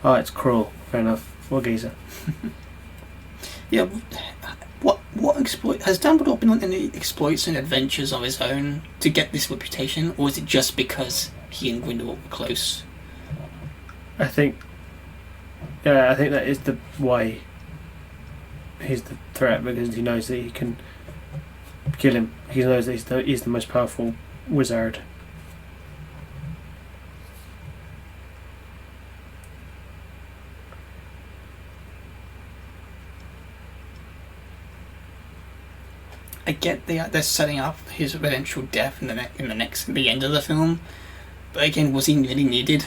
Oh, it's cruel. Fair enough. What geezer? Yeah. What exploit has Dumbledore been on any exploits and adventures of his own to get this reputation, or is it just because he and Grindelwald were close? I think that is the why he's the threat, because he knows that he can kill him. He knows that he's the most powerful wizard. I get they're setting up his eventual death in the end of the film, but again, was he really needed?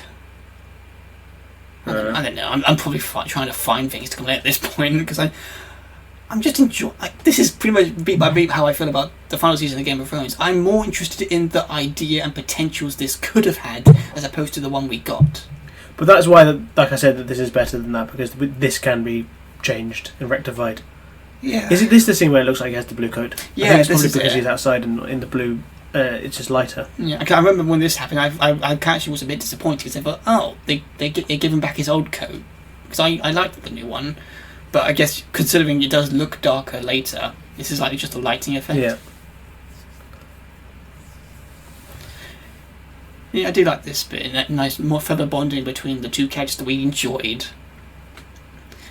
I don't know. I'm probably trying to find things to complain at this point, because I'm just enjoying. This is pretty much beat by beat how I feel about the final season of Game of Thrones. I'm more interested in the idea and potentials this could have had, as opposed to the one we got. But that's why, like I said, that this is better than that, because this can be changed and rectified. Yeah. Is this the scene where it looks like he has the blue coat? Yeah, I think it's this probably is because it. he's outside and in the blue. It's just lighter. Yeah, I remember when this happened. I actually was a bit disappointed, because I thought, oh, they give him back his old coat, because I liked the new one, but I guess considering it does look darker later, this is likely just a lighting effect. Yeah. Yeah, I do like this bit. Nice, more further bonding between the two characters that we enjoyed.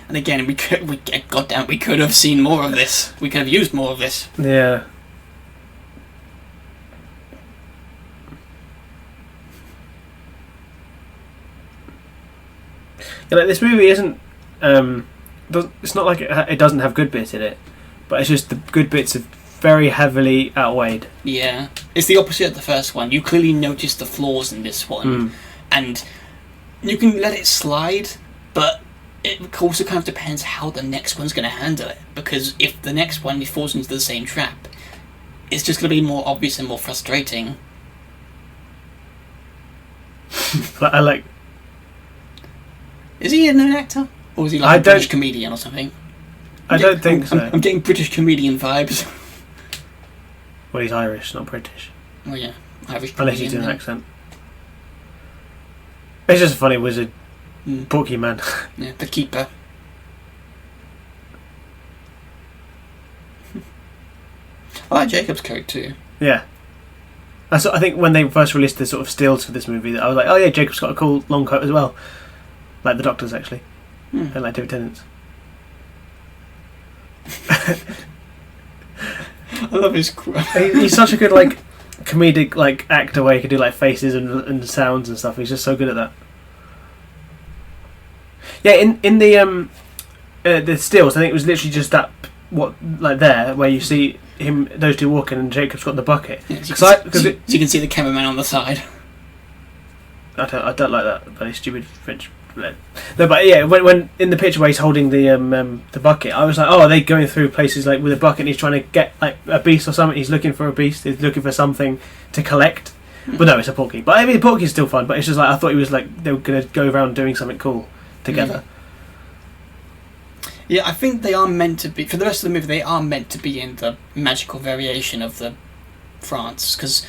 And again, we could have seen more of this. We could have used more of this. Yeah. Yeah, like this movie isn't. It's not like it doesn't have good bits in it, but it's just the good bits are very heavily outweighed. Yeah, it's the opposite of the first one. You clearly notice the flaws in this one, and you can let it slide, but it also kind of depends how the next one's going to handle it. Because if the next one falls into the same trap, it's just going to be more obvious and more frustrating. I like. Is he a known actor, or is he like a British comedian or something? I don't think so. I'm getting British comedian vibes. Well, he's Irish, not British. Oh yeah, Irish comedian. Unless he's doing an accent. It's just a funny wizard. Porky man. Yeah, the keeper. I like Jacob's coat too. Yeah. I think when they first released the sort of stills for this movie, I was like, oh yeah, Jacob's got a cool long coat as well. Like the Doctor's, actually. And like David Tennant's. I love his... He's such a good, like, comedic, like, actor where he can do, like, faces and sounds and stuff. He's just so good at that. Yeah, in the stills, I think it was literally just that, there, where you see those two walking and Jacob's got the bucket. Yeah, so you can see the cameraman on the side. I don't like that very stupid French. No, but yeah, when in the picture where he's holding the bucket, I was like, oh, are they going through places like with a bucket and he's trying to get like a beast or something? He's looking for a beast. He's looking for something to collect. But no, it's a porky. But I mean, the porky's still fun. But it's just like I thought he was like they were going to go around doing something cool together. Yeah, I think they are meant to be for the rest of the movie. They are meant to be in the magical variation of the France because.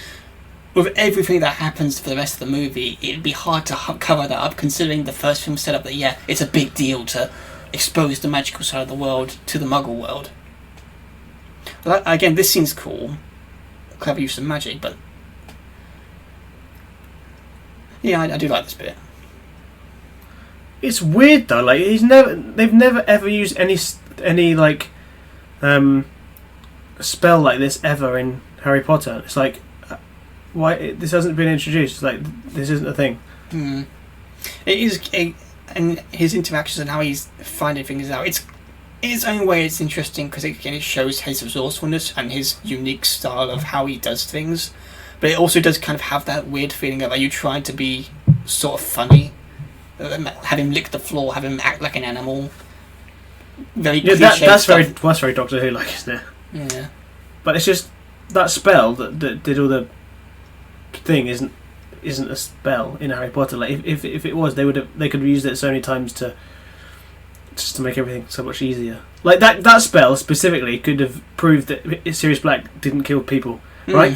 With everything that happens for the rest of the movie, it'd be hard to cover that up, considering the first film set up that, yeah, it's a big deal to expose the magical side of the world to the Muggle world. But again, this seems cool. Clever use of magic, but... Yeah, I do like this bit. It's weird, though. Like, they've never, ever used any like, spell like this ever in Harry Potter. It's like... Why this hasn't been introduced? Like this isn't a thing. It is, and his interactions and how he's finding things out. It's in its own way. It's interesting because it shows his resourcefulness and his unique style of how he does things. But it also does kind of have that weird feeling of are you trying to be sort of funny, have him lick the floor, have him act like an animal. Very cliche that's very Doctor Who like, isn't it? Yeah. But it's just that spell that did all the thing isn't a spell in Harry Potter. Like if it was, they could have used it so many times to make everything so much easier. Like that spell specifically could have proved that Sirius Black didn't kill people, right?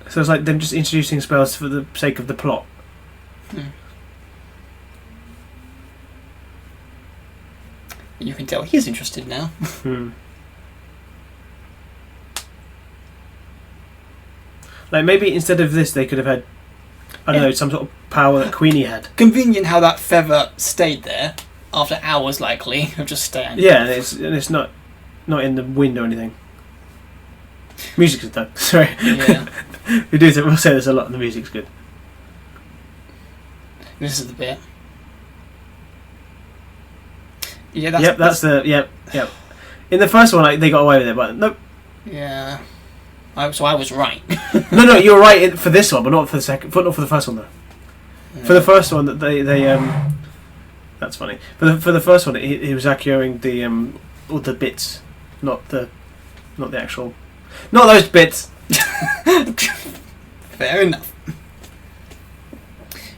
So it's like them just introducing spells for the sake of the plot. You can tell he's interested now. Like maybe instead of this, they could have had, I don't know, some sort of power that Queenie had. Convenient how that feather stayed there after hours, likely of just staying. Yeah, and it's not in the wind or anything. Music's good though. Sorry. Yeah. We'll say this a lot. The music's good. This is the bit. Yeah, that's the. In the first one, they got away with it, but nope. Yeah. So I was right. No, you're right for this one, but not for the second. Not for the first one though. Yeah. For the first one, that they that's funny. For the first one, he was echoing the all the bits, not the actual, not those bits. Fair enough.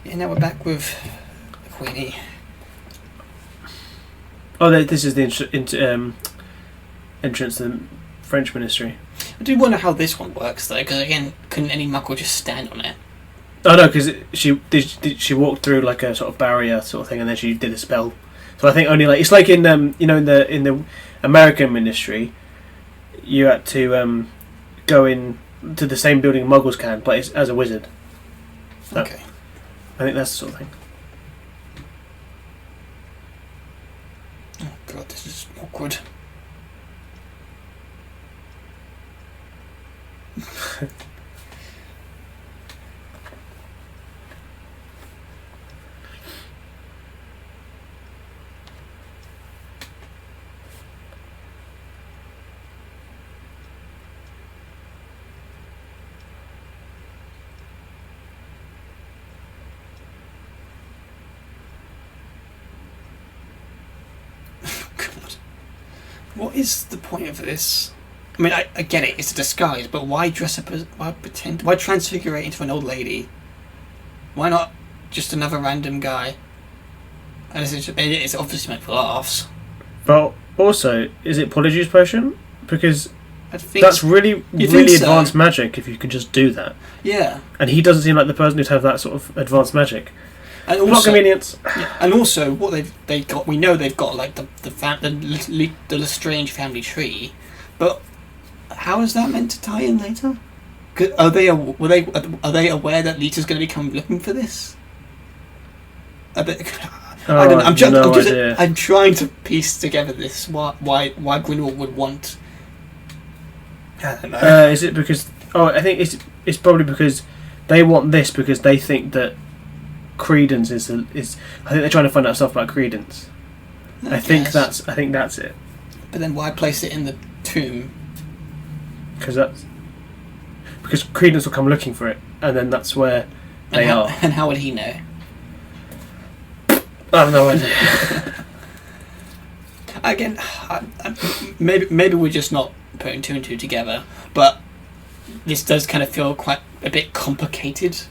Yeah, now we're back with Queenie. Oh, this is the entrance to the French ministry. I do wonder how this one works though, because again, couldn't any Muggle just stand on it? Oh no, because she walked through like a sort of barrier sort of thing, and then she did a spell. So I think only like it's like in in the American ministry, you had to go in to the same building Muggles can, but it's as a wizard. So okay. I think that's the sort of thing. Oh god, this is awkward. God. What is the point of this? I mean, I get it, it's a disguise, but why dress up as... Why pretend... Why transfigure into an old lady? Why not just another random guy? And it's obviously meant for laughs. But also, is it Polyjuice Potion? Because I think that's really advanced magic if you could just do that. Yeah. And he doesn't seem like the person who'd have that sort of advanced magic. And Plot also, convenience. yeah, and also, what they've got, we know they've got like the Lestrange family tree, but how is that meant to tie in later? Are they aware that Lita's going to become looking for this? I don't know. I'm trying to piece together this why Grindelwald would want. I don't know. Is it because? Oh, I think it's probably because they want this because they think that Credence is. I think they're trying to find out stuff about Credence. I think that's it. But then why place it in the tomb? Because Credence will come looking for it, and then that's where they are. And how would he know? I have no idea. Again, maybe we're just not putting two and two together, but this does kind of feel quite a bit complicated.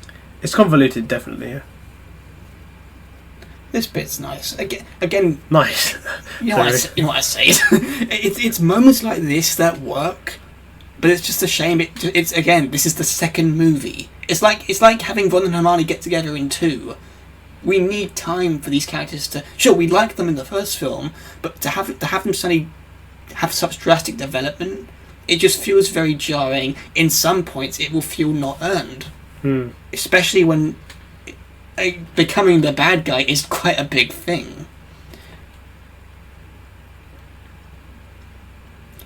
It's convoluted, definitely. Yeah. This bit's nice. Again, nice. You know what I say. It's moments like this that work, but it's just a shame. It's again. This is the second movie. It's like having Ron and Hermione get together in 2. We need time for these characters to. Sure, we liked them in the first film, but to have them suddenly have such drastic development, it just feels very jarring. In some points, it will feel not earned, especially when becoming the bad guy is quite a big thing.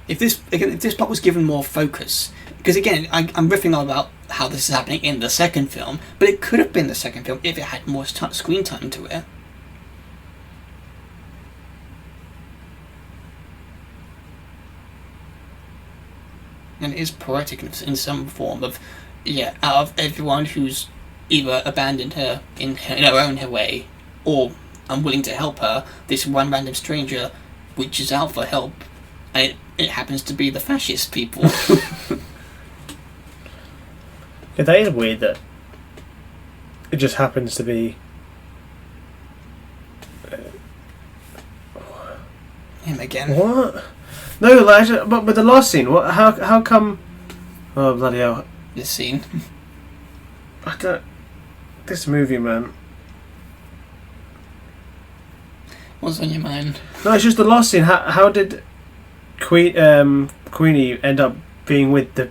If this plot was given more focus, because again, I'm riffing on about how this is happening in the second film, but it could have been the second film if it had more screen time to it. And it is poetic in some form of, out of everyone who's either abandoned her in her own way, or unwilling to help her, this one random stranger reaches out for help, and it happens to be the fascist people. Yeah, that is weird that it just happens to be him again. What? No, but the last scene. What? How come? Oh bloody hell! This scene. I don't. This movie, man. What's on your mind? No, it's just the last scene. How did Queenie end up being with the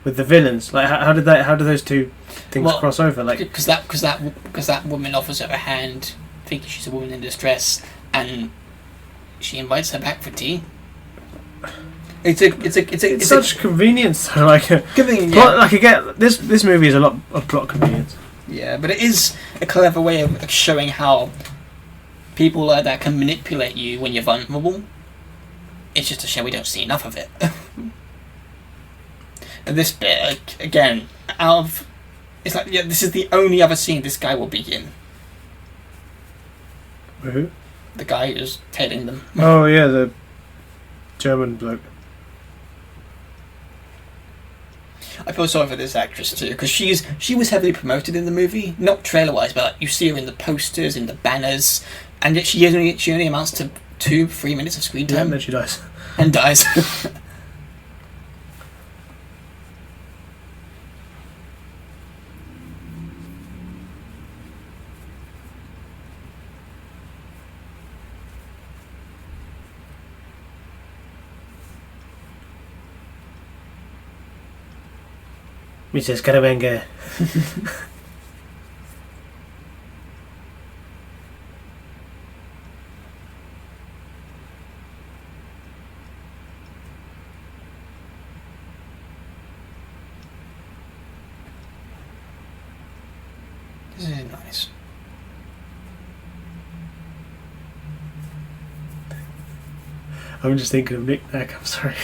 villains? Like, how did those two things cross over? Like, because that woman offers her a hand, thinking she's a woman in distress, and she invites her back for tea. It's such convenience. Like, again, this movie is a lot of plot convenience. Yeah, but it is a clever way of showing how people like that can manipulate you when you're vulnerable. It's just a shame we don't see enough of it. And this bit, again, it's like, this is the only other scene this guy will be in. Who? The guy who's tailing them. Oh yeah, the German bloke. I feel sorry for this actress too, because she was heavily promoted in the movie, not trailer-wise, but you see her in the posters, in the banners, and yet she only amounts to 2-3 minutes of screen time. Yeah, and then she dies. And dies. Mrs. Karabenga. This is nice. I'm just thinking of Nick Nack, I'm sorry.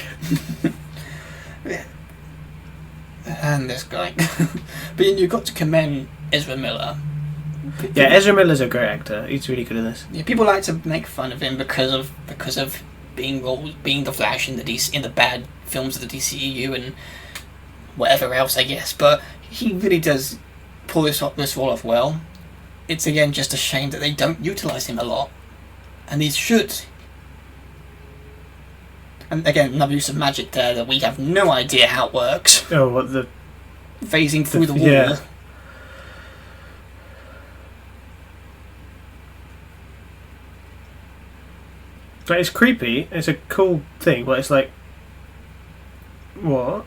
Yeah. And this guy. But you've got to commend Ezra Miller. Yeah, Ezra Miller's a great actor. He's really good at this. Yeah, people like to make fun of him because of being the Flash in the bad films of the DCEU and whatever else, I guess. But he really does pull this role off well. It's again just a shame that they don't utilize him a lot, and they should. And again, another use of magic there that we have no idea how it works. Oh, what the... Phasing through the wall. Yeah. But it's creepy. It's a cool thing, but it's like... What?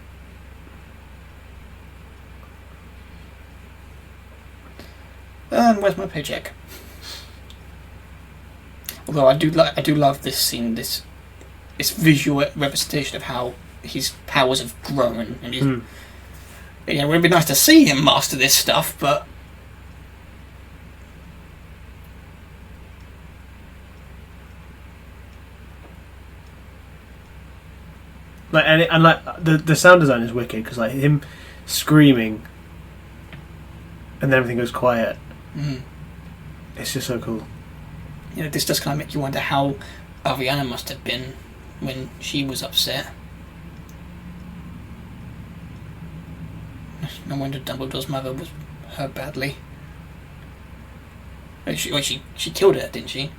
Where's my paycheck? Although I do love this scene, this visual representation of how his powers have grown, and it would be nice to see him master this stuff, but like and like the sound design is wicked because like him screaming, and then everything goes quiet. It's just so cool. This does kind of make you wonder how Ariana must have been when she was upset. No wonder Dumbledore's mother was hurt badly. She killed her, didn't she?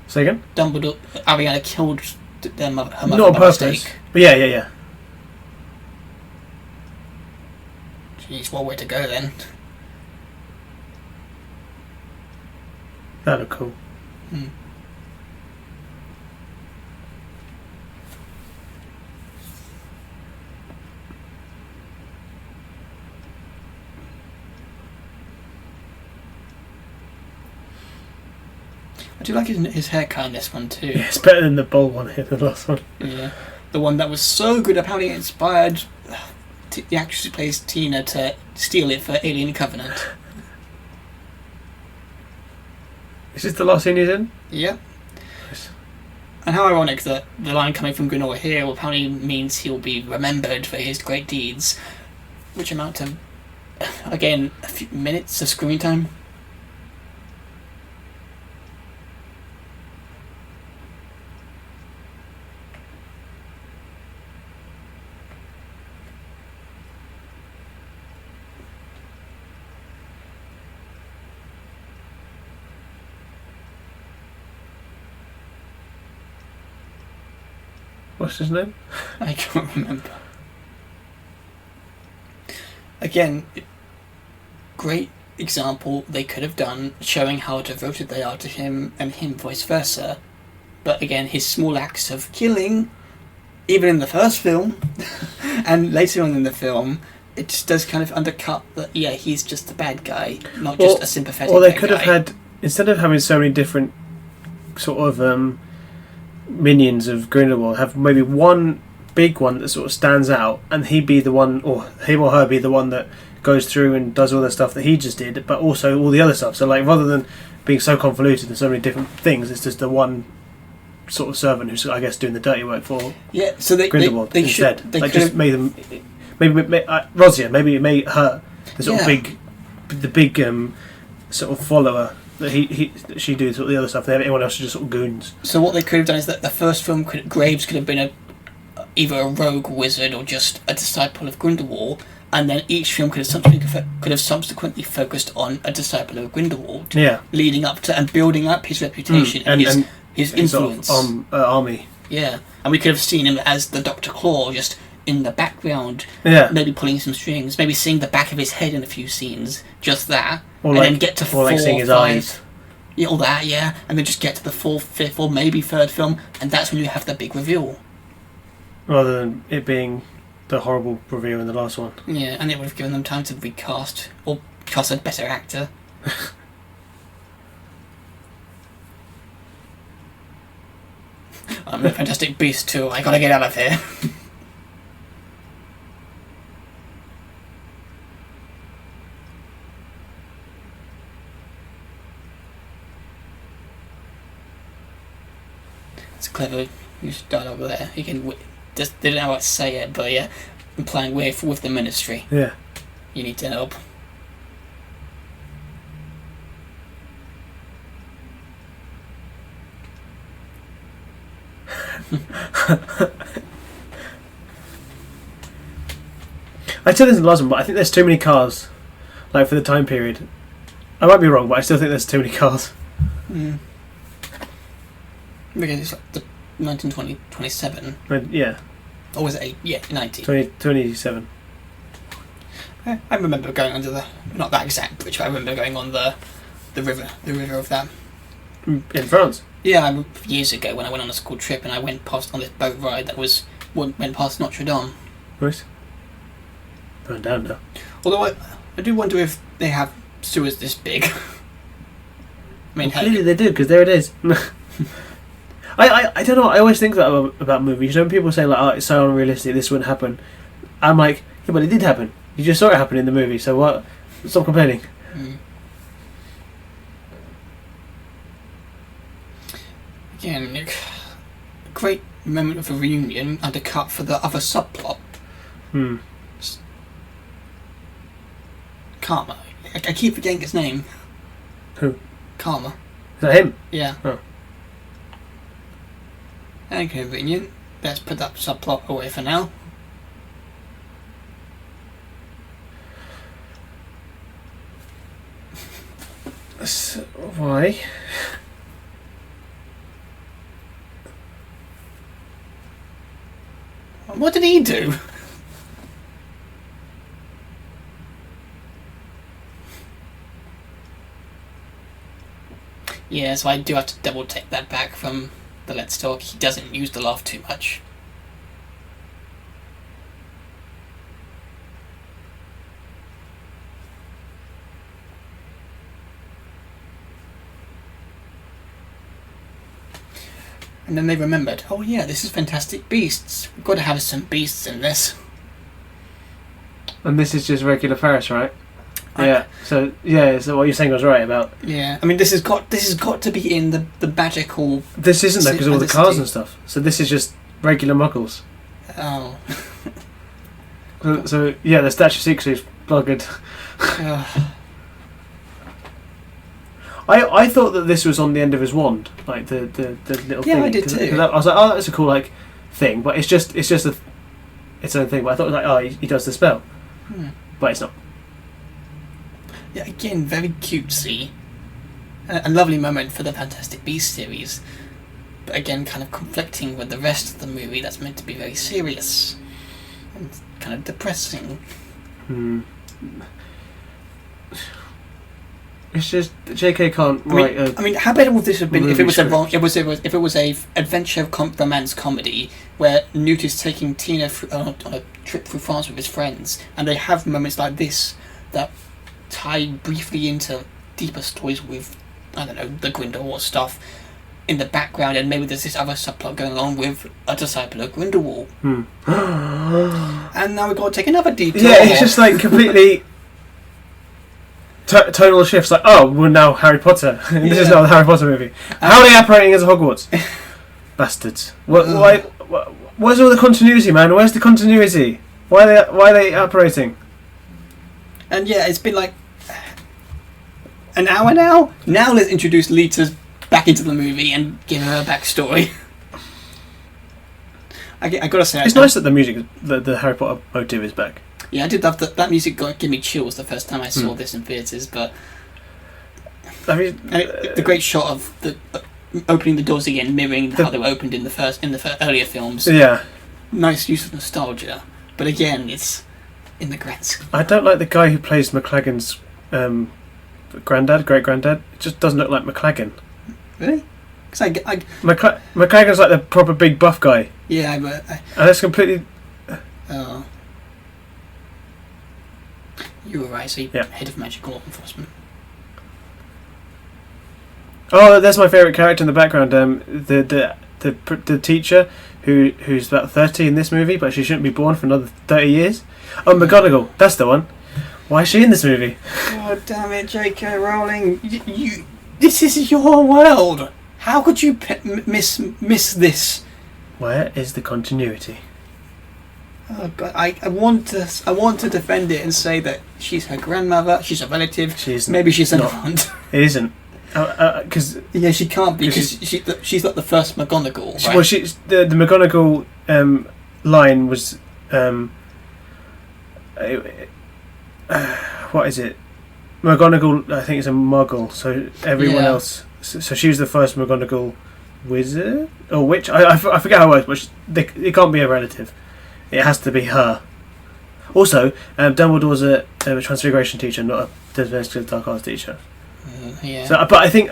Say again? Ariana killed her mother not on by purpose. mistake. But yeah. Jeez, what way to go then? That'd look cool. I do like his haircut in this one too. Yeah, it's better than the bold one here, the last one. Yeah, the one that was so good. Apparently, it inspired the actress who plays Tina to steal it for Alien Covenant. Is this the last scene he's in? Yeah. Yes. And how ironic that the line coming from Grindelwald here apparently means he'll be remembered for his great deeds, which amount to, again, a few minutes of screen time. What's his name? I can't remember. Again, great example they could have done showing how devoted they are to him and him vice versa. But again, his small acts of killing, even in the first film and later on in the film, it just does kind of undercut that, yeah, he's just the bad guy, not just a sympathetic Or they bad could guy. have had, instead of having so many different sort of minions of Grindelwald, have maybe one big one that sort of stands out, and he be the one, or him or her be the one that goes through and does all the stuff that he just did, but also all the other stuff. So like, rather than being so convoluted and so many different things, it's just the one sort of servant who's, I guess, doing the dirty work for so Grindelwald they instead. Should, they like, just made them, maybe Rosia, maybe it made her the sort of big sort of follower. That she do sort of the other stuff. Everyone else is just sort of goons. So what they could have done is that the first film, Graves could have been either a rogue wizard or just a disciple of Grindelwald, and then each film could have subsequently focused on a disciple of Grindelwald, leading up to and building up his reputation and his influence. Sort of, army. Yeah, and we could have seen him as the Dr. Claw, just in the background, maybe pulling some strings, maybe seeing the back of his head in a few scenes, just that. Or and like, then get to or like seeing his eyes. Yeah, all that, yeah. And then just get to the fourth, fifth, or maybe third film, and that's when you have the big reveal. Rather than it being the horrible reveal in the last one. Yeah, and it would have given them time to recast, or cast a better actor. I'm the Fantastic Beast too, I gotta get out of here. It's clever use of dialogue there. You can just didn't know how to say it, but yeah, implying with the ministry. Yeah. You need to help. I said this in the last one, but I think there's too many cars, like for the time period. I might be wrong, but I still think there's too many cars. Again, it's like 1927. Yeah, Or was it 90? 27. I remember going under the, not that exact bridge, but I remember going on the river of that. In France. Yeah, years ago when I went on a school trip and I went past on this boat ride that went past Notre Dame. Nice. Going down now. Although I do wonder if they have sewers this big. I mean, well, clearly they do, because there it is. I don't know, I always think that about movies. You know, when people say, like, oh, it's so unrealistic, this wouldn't happen. I'm like, yeah, but it did happen. You just saw it happen in the movie, so what? Stop complaining. Again, a great moment of a reunion undercut for the other subplot. Karma. I keep forgetting his name. Who? Karma. Is that him? Yeah. Oh. And convenient. Let's put that subplot away for now. So, why? What did he do? Yeah, so I do have to double take that back from the Let's Talk. He doesn't use the laugh too much. And then they remembered, oh yeah, this is Fantastic Beasts. We've got to have some beasts in this. And this is just regular Paris, right? Yeah. So what you're saying was right about. Yeah, I mean this has got to be in the magical. This isn't though, because all the cars and stuff. So this is just regular Muggles. Oh. So yeah, the Statue of Secrecy is buggered. I thought that this was on the end of his wand, like the little thing. Yeah, I did too. I was like, oh, that's a cool like thing, but it's just its own thing. But I thought it was like, oh, he does the spell, but it's not. Yeah, again, very cutesy. A lovely moment for the Fantastic Beasts series, but again, kind of conflicting with the rest of the movie that's meant to be very serious and kind of depressing. It's just J.K. can't write. I mean, how better would this have been if it was if it was a adventure romance comedy where Newt is taking Tina on a trip through France with his friends, and they have moments like this that tie briefly into deeper stories with, I don't know, the Grindelwald stuff in the background, and maybe there's this other subplot going on with a disciple of Grindelwald. And now we've got to take another detour. Yeah, it's just like completely. Tonal shifts, like, oh, we're now Harry Potter. This is not the Harry Potter movie. How are they operating as Hogwarts? Bastards. Where's all the continuity, man? Where's the continuity? Why are they operating? And yeah, it's been like an hour now. Now let's introduce Lita back into the movie and give her a backstory. I gotta say, it's nice that the music, the Harry Potter motive is back. Yeah, I did love that music. Gave me chills the first time I saw this in theatres. But I mean, the great shot of the opening the doors again, mirroring how they were opened in the earlier films. Yeah, nice use of nostalgia. But again, it's in the grand scheme. I don't like the guy who plays McLagan's great granddad. It just doesn't look like McLagan. Really? Because McLagan's like the proper big buff guy. Yeah, but and that's completely. Oh. You were right, so you're head of magical law enforcement. Oh, that's my favourite character in the background. The teacher who's about 30 in this movie, but she shouldn't be born for another 30 years. Oh, McGonagall, that's the one. Why is she in this movie? God damn it, J.K. Rowling! You this is your world. How could you miss this? Where is the continuity? Oh God, I want to defend it and say that she's her grandmother, she's a relative. Maybe she's an aunt. It isn't, because yeah, she can't be because she's not the first McGonagall. Right? Well, she's the McGonagall line was what is it? McGonagall, I think, is a Muggle. So everyone else. So she was the first McGonagall wizard or witch. I forget how it works, but it can't be a relative. It has to be her. Also, Dumbledore's a transfiguration teacher, not a Defensive Dark Arts teacher. Yeah. So, but I think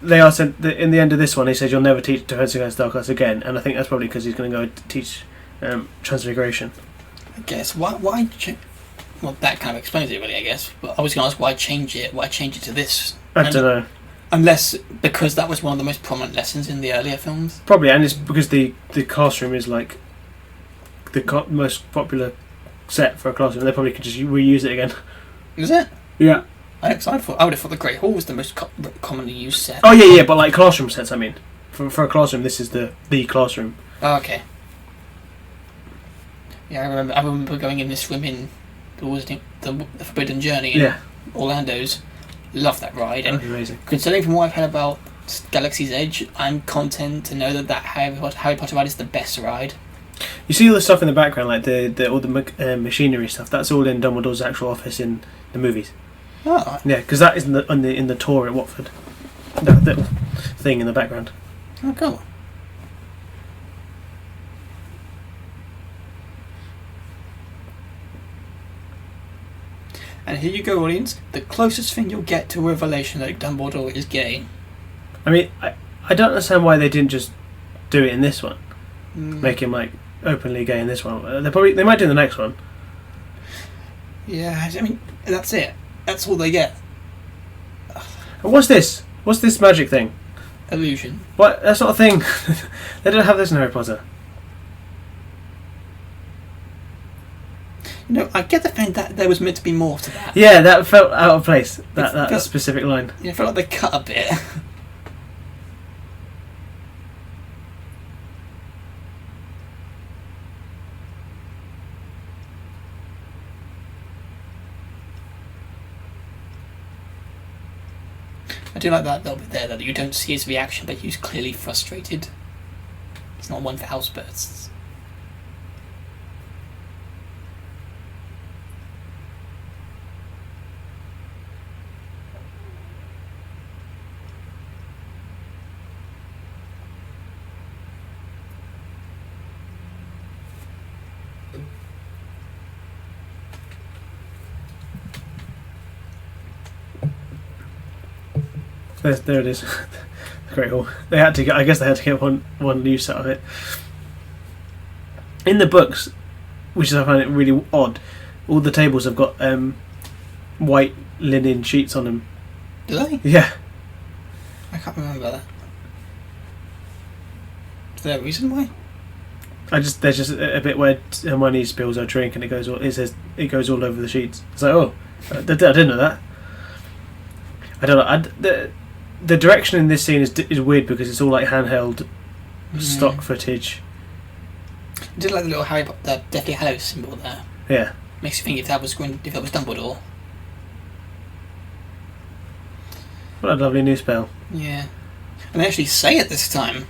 they are said that in the end of this one. He says you'll never teach Defensive Dark Arts again, and I think that's probably because he's going to go teach transfiguration. I guess why? Well, that kind of explains it, really. I guess. But I was going to ask why change it? Why change it to this? I don't know. Unless because that was one of the most prominent lessons in the earlier films. Probably, and it's because the classroom is like the most popular set for a classroom. They probably could just reuse it again. Is it? Yeah. I would have thought the Great Hall was the most commonly used set. Oh yeah, but like classroom sets. I mean, for a classroom, this is the classroom. Oh, okay. Yeah, I remember going in this room in the Forbidden Journey. In Orlando's. Love that ride, and amazing. Considering from what I've heard about Galaxy's Edge, I'm content to know that Harry Potter ride is the best ride. You see all the stuff in the background, like all the machinery stuff. That's all in Dumbledore's actual office in the movies. Oh. Yeah, because that is in the tour at Watford. That little thing in the background. Oh, cool. And here you go, audience. The closest thing you'll get to a revelation that Dumbledore is gay. I mean, I don't understand why they didn't just do it in this one. Make him like openly gay in this one. They might do in the next one. Yeah, I mean that's it. That's all they get. And what's this? What's this magic thing? Illusion. What? That's not a thing. They don't have this in Harry Potter. You know, I get the feeling that there was meant to be more to that. Yeah, that felt out of place. That specific line. Yeah, I felt like they cut a bit. I do like that little bit there, that you don't see his reaction, but he's clearly frustrated. It's not one for house bursts. There it is. Great Hall. I guess they had to get one use out of it. In the books, which I find it really odd, all the tables have got white linen sheets on them. Do they? Yeah. I can't remember that. Is there a reason why? There's just a bit where Hermione spills her drink and it goes all over the sheets. It's like, oh, I didn't know that. I don't know. The direction in this scene is weird because it's all like handheld stock footage. I did like the little the Deathly Hallows symbol there. Yeah. Makes you think if that was Dumbledore. What a lovely new spell. Yeah. And they actually say it this time.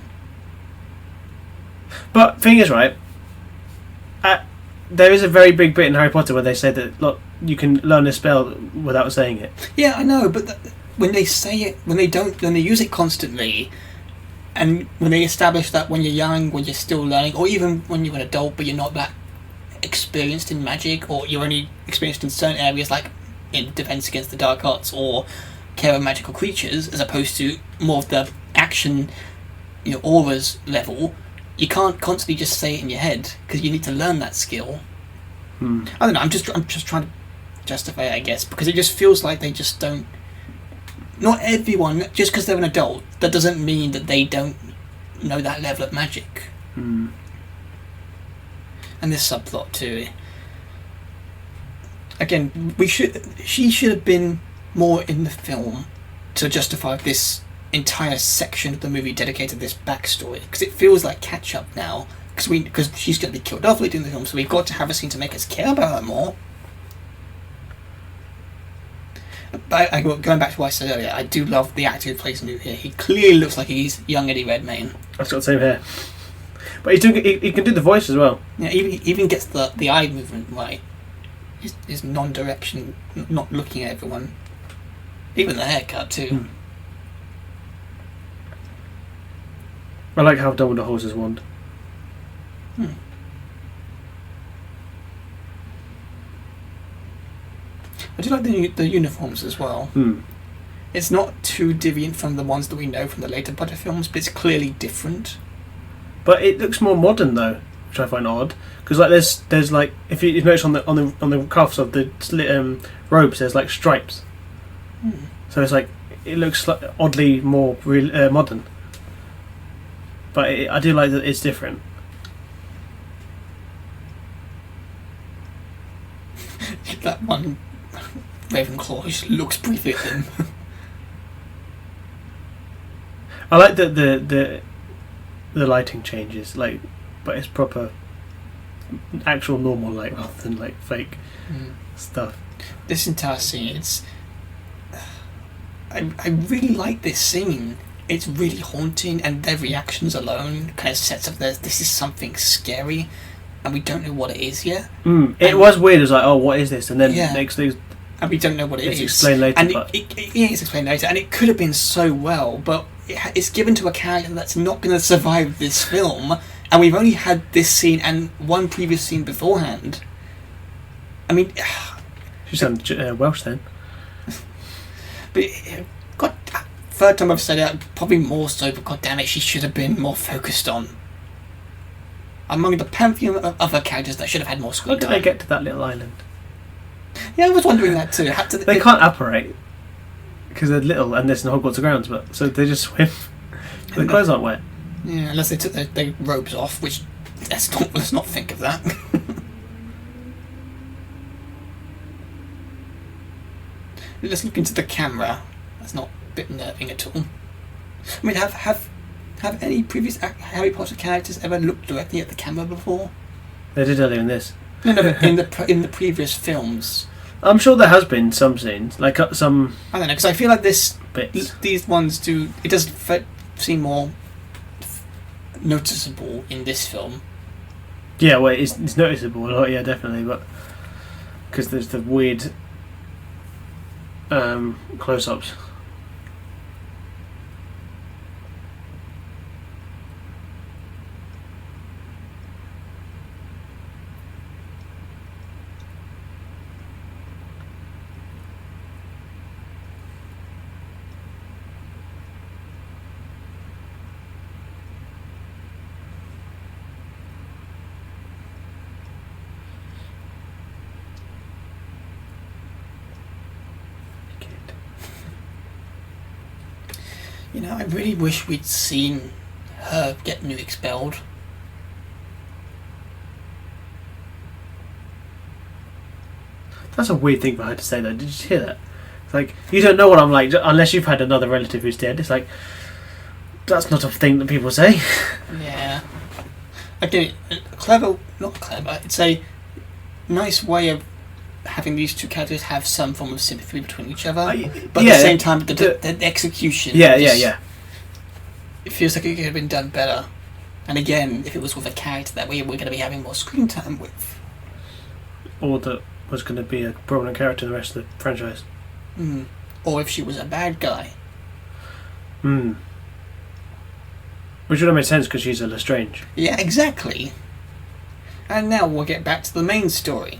But thing is, right, there is a very big bit in Harry Potter where they say that look, you can learn a spell without saying it. Yeah, I know, but when they say it, when they use it constantly, and when they establish that when you're young, when you're still learning, or even when you're an adult but you're not that experienced in magic, or you're only experienced in certain areas like in Defense Against the Dark Arts or care of magical creatures, as opposed to more of the action, auras level, you can't constantly just say it in your head because you need to learn that skill. I don't know. I'm just trying to justify it, I guess, because it just feels like they just don't. Not everyone, just because they're an adult, that doesn't mean that they don't know that level of magic. And this subplot too. Again, she should have been more in the film to justify this entire section of the movie dedicated to this backstory, because it feels like catch up now. Because she's going to be killed off later in the film, so we've got to have a scene to make us care about her more. But going back to what I said earlier, I do love the actor who plays Newt here. He clearly looks like he's young Eddie Redmayne. I've got the same hair. But he can do the voice as well. Yeah, even gets the eye movement right. His non-direction, not looking at everyone. Even the haircut too. I like how Dumbledore his wand. I do like the uniforms as well. It's not too deviant from the ones that we know from the later Potter films, but it's clearly different. But it looks more modern though, which I find odd. Because like there's like if you notice on the cuffs of the robes, there's like stripes. So it's like it looks like oddly more modern. But I do like that it's different. That one Ravenclaw just looks briefly at them. I like that the lighting changes, like, but it's proper, actual normal light rather than like fake stuff. This entire scene, I really like this scene. It's really haunting, and their reactions alone kind of sets up this is something scary, and we don't know what it is yet. It was weird. It was like, oh, what is this? And then next thing, and we don't know what it is. It's explained later. And it's explained later, and it could have been so well, but it's given to a character that's not going to survive this film, and we've only had this scene and one previous scene beforehand. I mean, you sound Welsh then. But God, third time I've said it, probably more so. But God damn it, she should have been more focused on. Among the pantheon of other characters that should have had more screen time. How did they get to that little island? Yeah, I was wondering that too. They can't apparate because they're little and there's no Hogwarts grounds, but so they just swim. Their clothes aren't wet. Yeah, unless they took their robes off, which let's not think of that. Let's look into the camera. That's not a bit nerving at all. I mean, have any previous Harry Potter characters ever looked directly at the camera before? They did earlier in this. No, but in the previous films. I'm sure there has been some scenes, like some. I don't know, because I feel like bits. These ones do. It does seem more noticeable in this film. Yeah, well, it's noticeable a lot. Yeah, definitely, but because there's the weird close-ups. You know, I really wish we'd seen her get new expelled. That's a weird thing for her to say, though. Did you hear that? It's like, you don't know what I'm like unless you've had another relative who's dead. It's like, that's not a thing that people say. Yeah. Again, not clever. It's a nice way of having these two characters have some form of sympathy between each other, but at the same time, the execution. Yeah. It feels like it could have been done better. And again, if it was with a character that we're going to be having more screen time with, or that was going to be a prominent character in the rest of the franchise, or if she was a bad guy. Which would have made sense because she's a Lestrange. Yeah, exactly. And now we'll get back to the main story.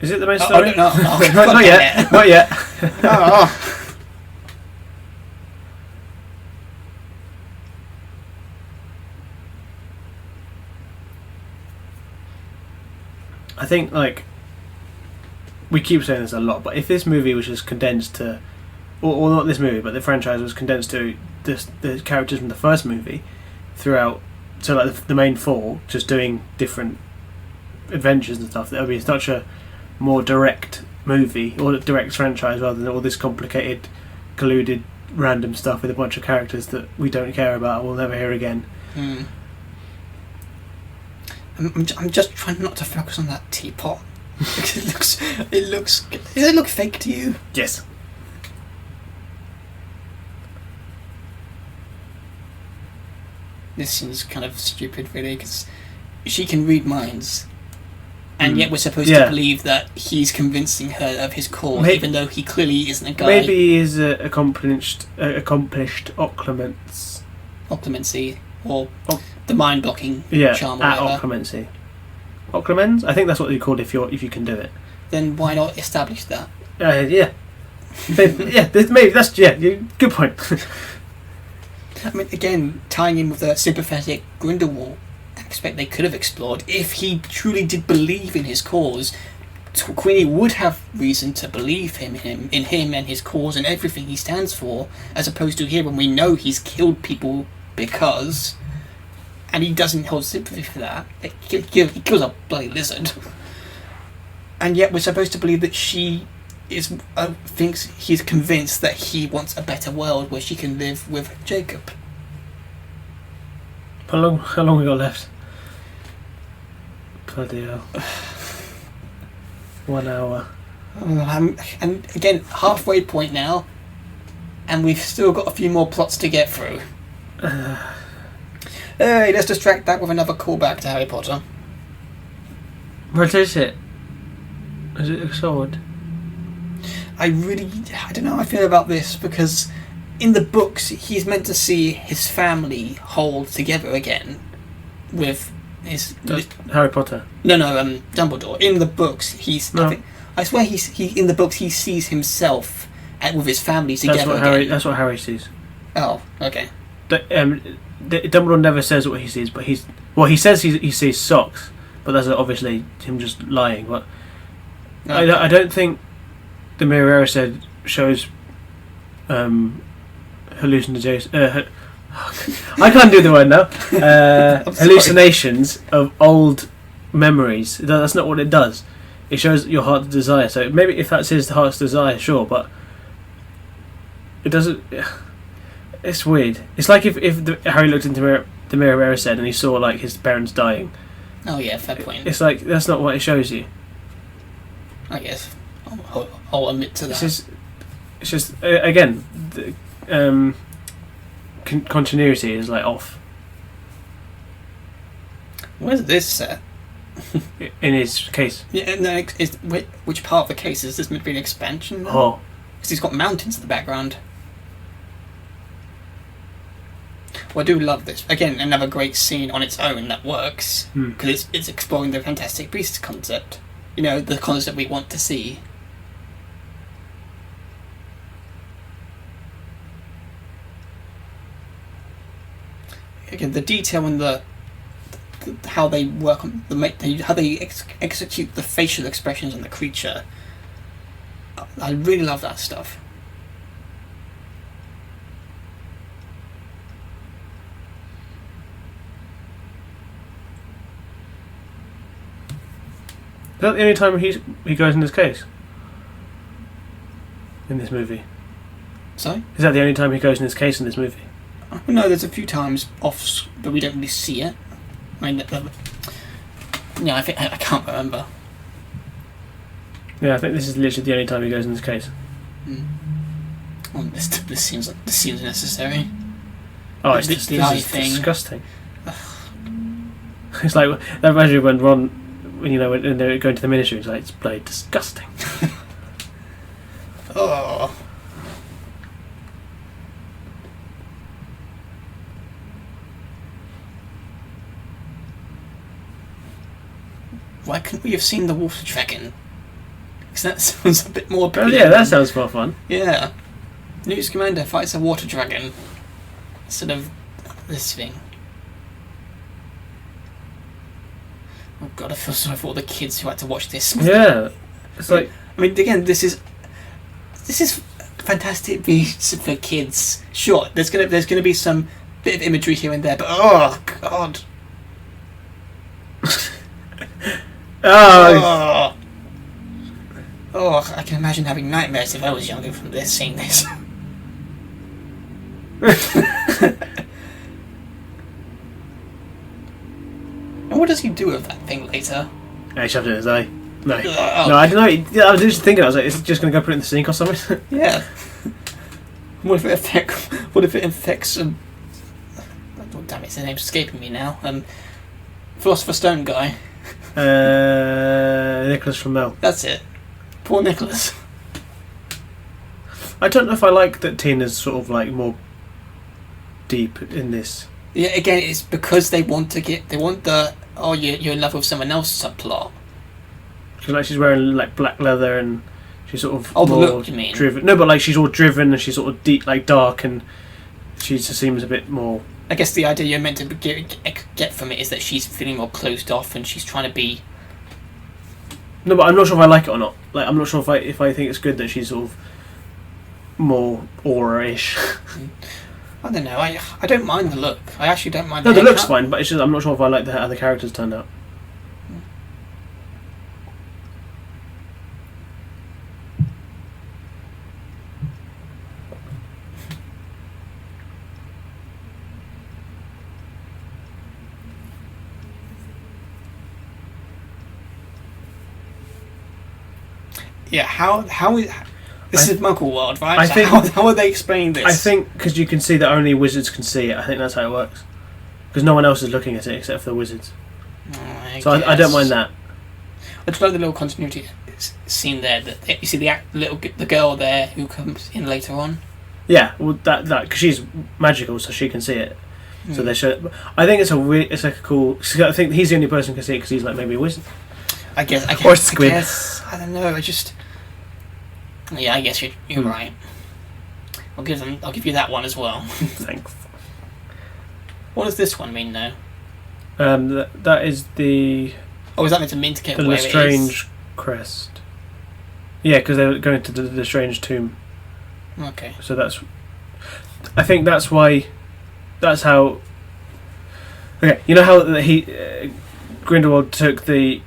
Is it the main story? No, not yet. Not yet. I think, like, we keep saying this a lot, but if this movie was just condensed to, or not this movie, but the franchise was condensed to the characters from the first movie throughout, so like the main four, just doing different adventures and stuff, that would be such a more direct movie, or a direct franchise, rather than all this complicated, colluded, random stuff with a bunch of characters that we don't care about and we'll never hear again. I'm just trying not to focus on that teapot. Does it look fake to you? Yes. This seems kind of stupid, really, because she can read minds, and yet we're supposed to believe that he's convincing her of his cause, even though he clearly isn't a guy. Maybe he is accomplished occluments occlumency or Oh. the mind blocking Yeah, charm or at whatever, occlumency. Occlumens? I think that's what you call it if you can do it. then why not establish that? Yeah. Maybe that's good point. I mean, again, tying in with the sympathetic Grindelwald aspect they could have explored, if he truly did believe in his cause, Queenie would have reason to believe in him and his cause and everything he stands for, as opposed to here when we know he's killed people because, and he doesn't hold sympathy for that. He kills a bloody lizard, and yet we're supposed to believe that she is he's convinced that he wants a better world where she can live with Jacob. How long we got left? Bloody hell. 1 hour. And again, halfway point now, and we've still got a few more plots to get through. Hey, let's distract that with another callback to Harry Potter. What is it? Is it a sword? I don't know how I feel about this, because in the books he's meant to see his family hold together again with his... Harry Potter? No, Dumbledore. In the books, I swear he in the books he sees himself with his family together again. That's what Harry sees. Oh, okay. Dumbledore never says what he sees, but he says he sees socks, but that's obviously him just lying. But okay. I don't think the mirror said shows hallucinations. I can't do the word now. Hallucinations of old memories. That's not what it does. It shows your heart's desire. So maybe if that's his heart's desire, sure, but it doesn't. It's weird. It's like if Harry looked into the mirror said and he saw like his parents dying. Oh yeah, fair point. It's like that's not what it shows you. I guess I'll admit to that. It's just again, the, continuity is like off. Where's this set? In his case. Yeah, no. Which part of the case is this meant to be an expansion? Oh, because he's got mountains in the background. Well, I do love this. Again, another great scene on its own that works because it's exploring the Fantastic Beasts concept. You know, the concept we want to see. Again, the detail and how they work on how they execute the facial expressions on the creature. I really love that stuff. Is that the only time he goes in this case? In this movie? Sorry? Is that the only time he goes in this case in this movie? No, there's a few times off, but we don't really see it. I mean, I think I can't remember. Yeah, I think this is literally the only time he goes in this case. Well, this seems necessary. Oh, it's the eye thing. Disgusting. It's like that reminds me when Ron, when they're going to the ministry, it's like it's bloody disgusting. Oh. Why couldn't we have seen the water dragon? Because that sounds a bit more Oh appealing. yeah, that sounds more fun. Yeah. Newt Scamander fights a water dragon instead of this thing. Oh god, I feel sorry for all the kids who had to watch this. Yeah, it's like, I mean, again, this is Fantastic Beasts for kids. Sure, there's gonna be some bit of imagery here and there, but oh god. oh, Oh, I can imagine having nightmares if I was younger from this, seeing this. And what does he do with that thing later? he shoved it in his eye. No, Oh. no, I don't know. I was just thinking. I was like, is it just going to go put it in the sink or something? Yeah. What if it infects oh, damn it, his name's escaping me now. Philosopher's Stone guy. Nicholas Flamel. That's it. Poor Nicholas. I don't know if I like that Tina's sort of like more deep in this. Yeah, again, it's because they want the you're in love with someone else subplot. Cause like she's wearing like black leather and she's sort of the more look, you mean? driven. No, but like she's all driven and she's sort of deep, like dark, and she just seems a bit more. I guess the idea you're meant to get from it is that she's feeling more closed off and she's trying to be. No, but I'm not sure if I like it or not. Like, I'm not sure if I think it's good that she's sort of more aura-ish. I don't know. I don't mind the look. I actually don't mind. No, the look's haircut. fine, but it's just I'm not sure if I like how the characters turned out. Yeah, how this is Muggle world, right? I So think how are they explaining this? I think because you can see that only wizards can see it. I think that's how it works. Because no one else is looking at it except for the wizards. I don't mind that. I just like the little continuity scene there. That you see the girl there who comes in later on. Yeah, well, that because she's magical, so she can see it. So they show. I think it's like a cool. I think he's the only person who can see it because he's like maybe a wizard. I guess. Or squid. I don't know. Yeah, I guess you're right. I'll give you that one as well. Thanks. What does this one mean though? That is the. Oh, is that meant to indicate where it is? Lestrange crest. Yeah, because they're going to the Lestrange tomb. Okay. So I think that's why. That's how. Okay, you know how Grindelwald took the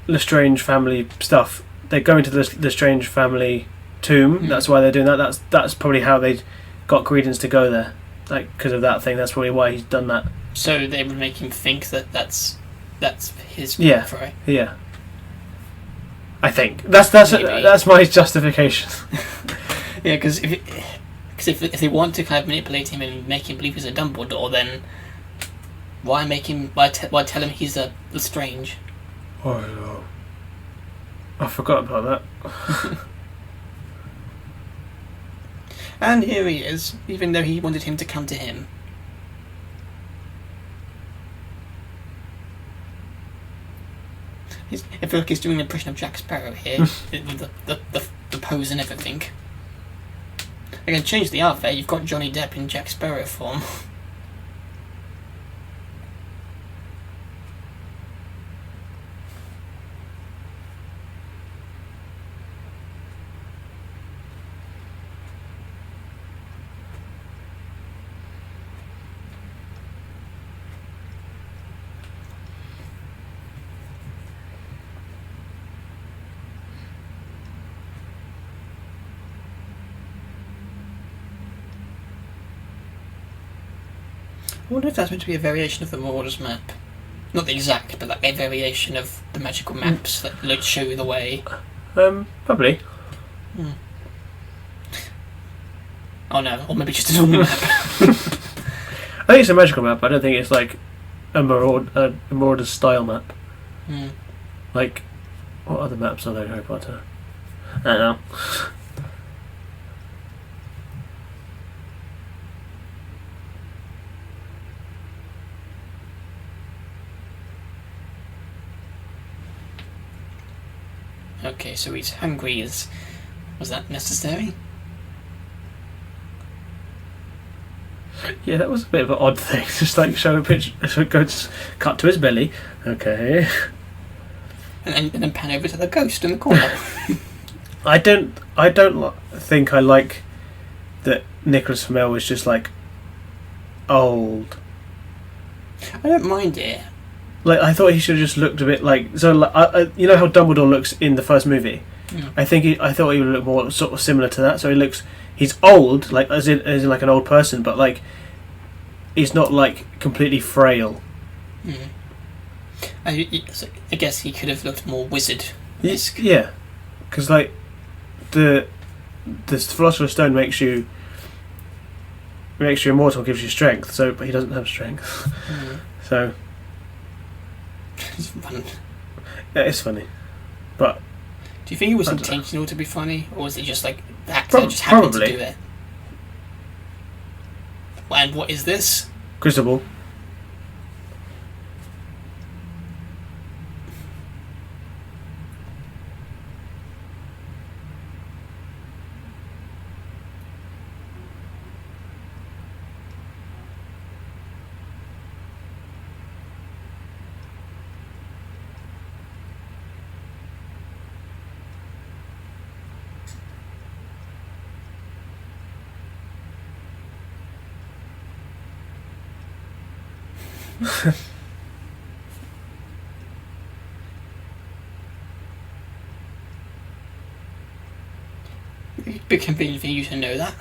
Lestrange family stuff. They go into the Lestrange family tomb. That's why they're doing that. That's probably how they got Credence to go there, like because of that thing. That's probably why he's done that. So they would make him think that's his. Yeah. Right? Yeah. I think that's my justification. Yeah, because if they want to kind of manipulate him and make him believe he's a Dumbledore, then why tell him he's a Lestrange? Oh no. I forgot about that. And here he is, even though he wanted him to come to him. I feel like he's doing an impression of Jack Sparrow here, with the pose and everything. I can change the outfit. You've got Johnny Depp in Jack Sparrow form. I wonder if that's meant to be a variation of the Marauders map. Not the exact, but like a variation of the magical maps that show you the way. Probably. Oh no, or maybe just a normal map. I think it's a magical map. I don't think it's like a Marauders style map. Like, what other maps are there in Harry Potter? I don't know. Okay, so he's hungry. Was that necessary? Yeah, that was a bit of an odd thing. Just like show a picture, so it goes cut to his belly. Okay. And then pan over to the ghost in the corner. I don't think I like that Nicholas Flamel was just like old. I don't mind it. Like, I thought he should have just looked a bit like so. Like, you know how Dumbledore looks in the first movie. I thought he would look more sort of similar to that. So he's old, like as in like an old person, but like he's not like completely frail. I guess he could have looked more wizard. Yeah, because like the Philosopher's Stone makes you immortal, gives you strength. So, but he doesn't have strength. So. It's fun. Yeah, it's funny, but do you think it was intentional to be funny, or was it just like the actor just happened to do it? And what is this? Crystal ball. It'd be convenient for you to know that.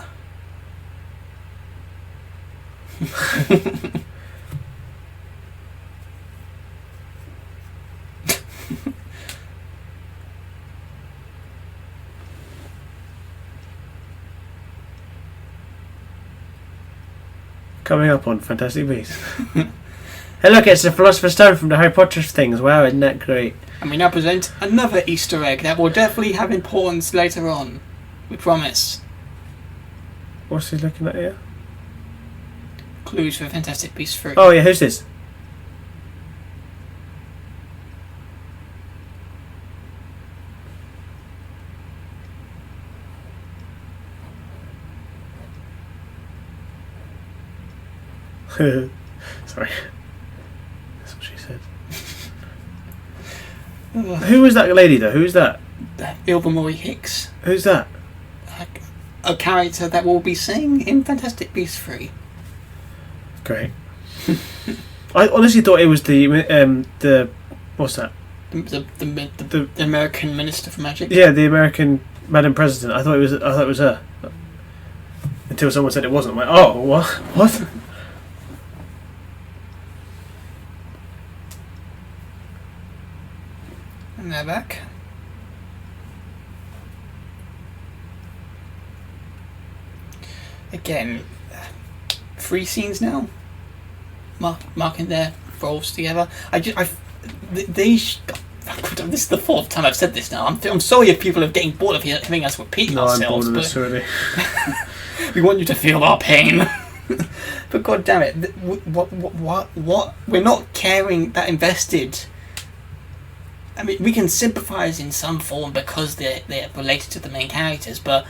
Coming up on Fantastic Beasts. Hey look, it's the Philosopher's Stone from the Harry Potter things. Wow, isn't that great? And we now present another Easter egg that will definitely have importance later on. We promise. What's he looking at here? Clues for Fantastic Beasts 3. Oh yeah, who's this? Sorry. That's what she said. Who was that lady though? Who's that? Ilvermorny Hicks. Who's that? A character that will be seen in Fantastic Beasts 3. Great. I honestly thought it was the what's that? The American Minister for Magic. Yeah, the American Madam President. I thought it was her. Until someone said it wasn't. I'm like, oh, what? What? And they're back. Again, 3 scenes now. Marking their roles together. This is the 4th time I've said this now. I'm sorry if people are getting bored of hearing us repeating ourselves. I'm bored of this already. We want you to feel our pain. But god damn it, what? We're not caring that invested. I mean, we can sympathise in some form because they're related to the main characters, but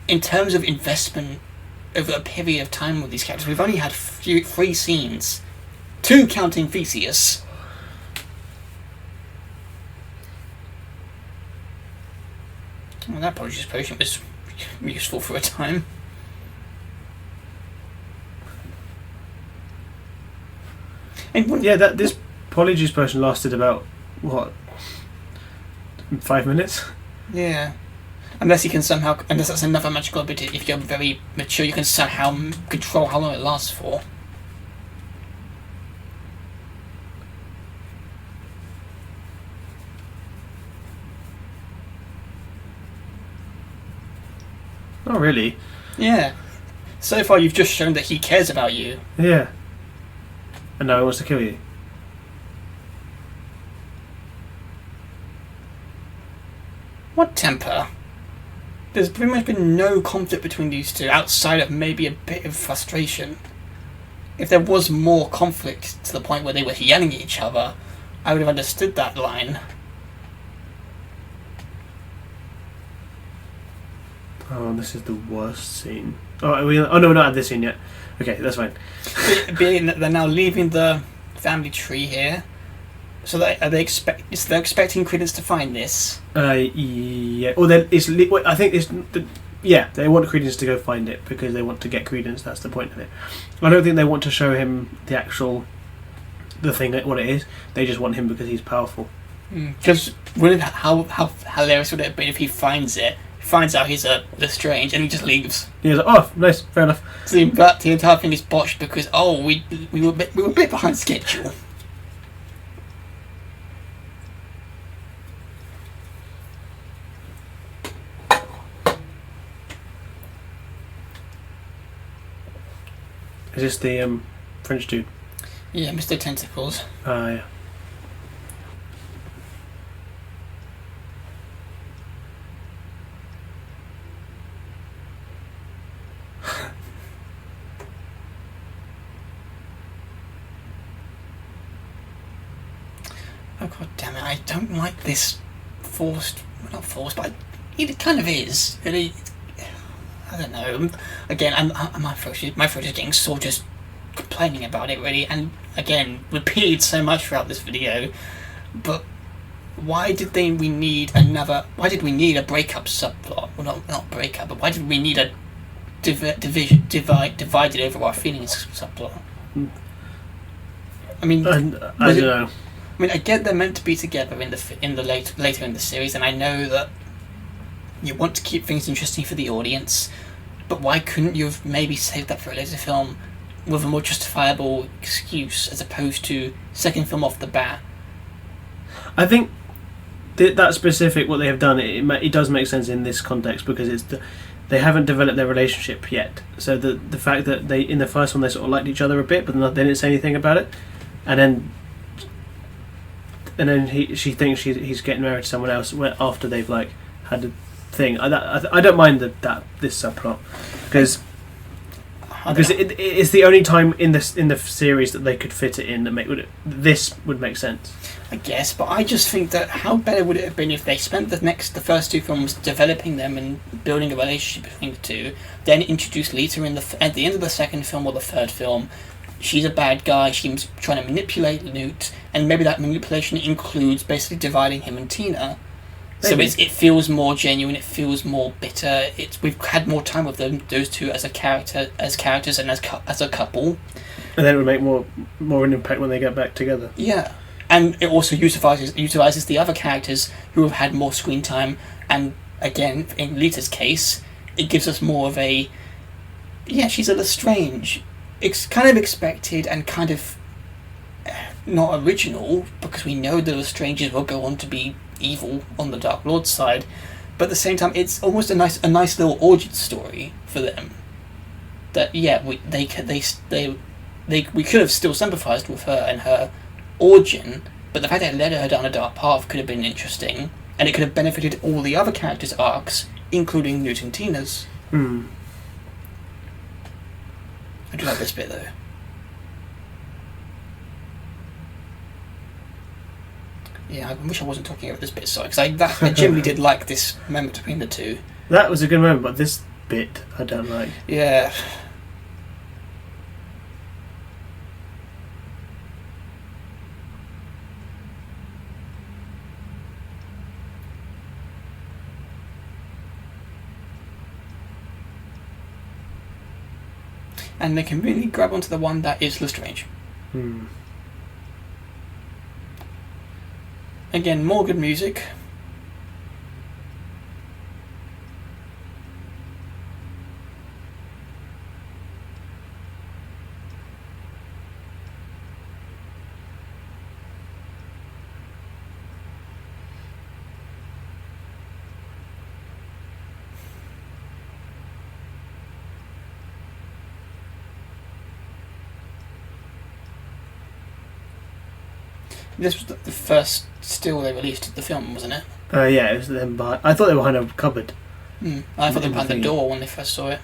in terms of investment over a period of time with these characters, we've only had 3 scenes. 2 counting Theseus. Well, that Polyjuice Potion was useful for a time. And yeah, this Polyjuice Potion lasted about, what, 5 minutes? Yeah. Unless that's another magical ability. If you're very mature, you can somehow control how long it lasts for. Oh, really? Yeah. So far, you've just shown that he cares about you. Yeah. And now he wants to kill you. What temper? There's pretty much been no conflict between these two outside of maybe a bit of frustration. If there was more conflict to the point where they were yelling at each other, I would have understood that line. Oh, this is the worst scene. Oh no, we're not at this scene yet. Okay, that's fine. Being that they're now leaving the family tree here, so they're expecting Credence to find this. Yeah. Or I think yeah, they want Credence to go find it because they want to get Credence. That's the point of it. I don't think they want to show him the thing, what it is. They just want him because he's powerful. Because how hilarious would it have been if he finds out he's Lestrange, and he just leaves. He's like, oh, nice, fair enough. So the entire thing is botched because we were a bit behind schedule. Is this the French dude? Yeah, Mr. Tentacles. Yeah. Oh god damn it! I don't like this forced. Well, not forced, but it kind of is. Really, I don't know. Again, my throat is getting sore just complaining about it. Really, and again, repeated so much throughout this video. But why did we need another? Why did we need a breakup subplot? Well, not breakup, but why did we need a divided over our feelings subplot? I mean, I don't know. I mean, I get they're meant to be together later in the series, and I know that you want to keep things interesting for the audience. But why couldn't you have maybe saved that for a later film with a more justifiable excuse, as opposed to second film off the bat? I think that specific what they have done, it does make sense in this context, because they haven't developed their relationship yet. So the fact that they, in the first one, they sort of liked each other a bit, but they didn't say anything about it, and then she thinks he's getting married to someone else after they've like had a thing. I don't mind this subplot, because it's the only time in the series that they could fit it in this would make sense. I guess, but I just think that how better would it have been if they spent the first two films developing them and building a relationship between the two, then introduce Lita at the end of the second film or the third film. She's a bad guy, she's trying to manipulate Newt, and maybe that manipulation includes basically dividing him and Tina. Maybe. So it feels more genuine, it feels more bitter. We've had more time with those two as characters and as a couple. And then it would make more an impact when they get back together. Yeah. And it also utilizes the other characters who have had more screen time, and again, in Lita's case, it gives us more of a, she's a Lestrange. It's kind of expected and kind of not original, because we know the Lestranges will go on to be evil on the Dark Lord's side, but at the same time, it's almost a nice little origin story for them. That we could have still sympathised with her and her origin, but the fact that it led her down a dark path could have been interesting, and it could have benefited all the other characters' arcs, including Newt and Tina's. I do like this bit though. Yeah, I wish I wasn't talking about this bit, sorry, because I genuinely did like this moment between the two. That was a good moment, but this bit I don't like. Yeah. And they can really grab onto the one that is Lestrange. Again, more good music. This was the first still they released of the film, wasn't it? Yeah, it was them I thought they were behind a cupboard. I thought they were behind the door when they first saw it.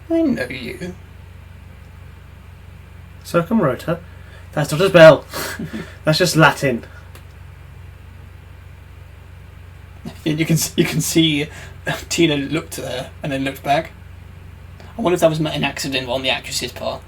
I know you. Circumrota? That's not a spell. That's just Latin. You can see Tina looked at her and then looked back. I wonder if that was an accident on the actress's part.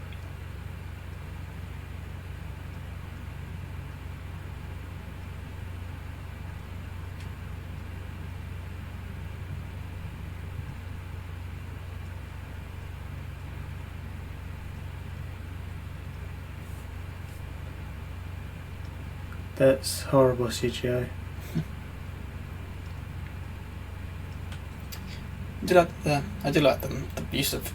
That's horrible CGI. I do like the use of.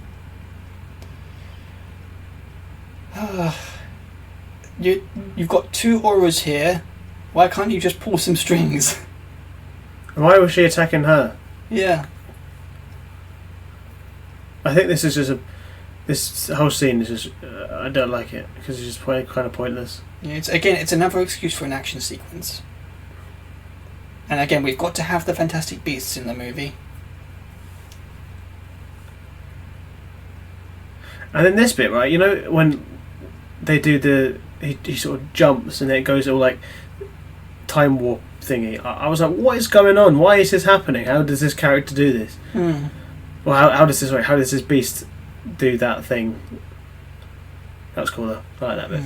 You've got two auras here. Why can't you just pull some strings? Why was she attacking her? Yeah. I think this is just this whole scene is just I don't like it because it's just kind of pointless. Yeah, it's another excuse for an action sequence. And again, we've got to have the Fantastic Beasts in the movie. And then this bit, right? You know, when they do he sort of jumps and then it goes all like time warp thingy. I was like, what is going on? Why is this happening? How does this character do this? Well, how does this beast do that thing? That was cool though. I like that bit.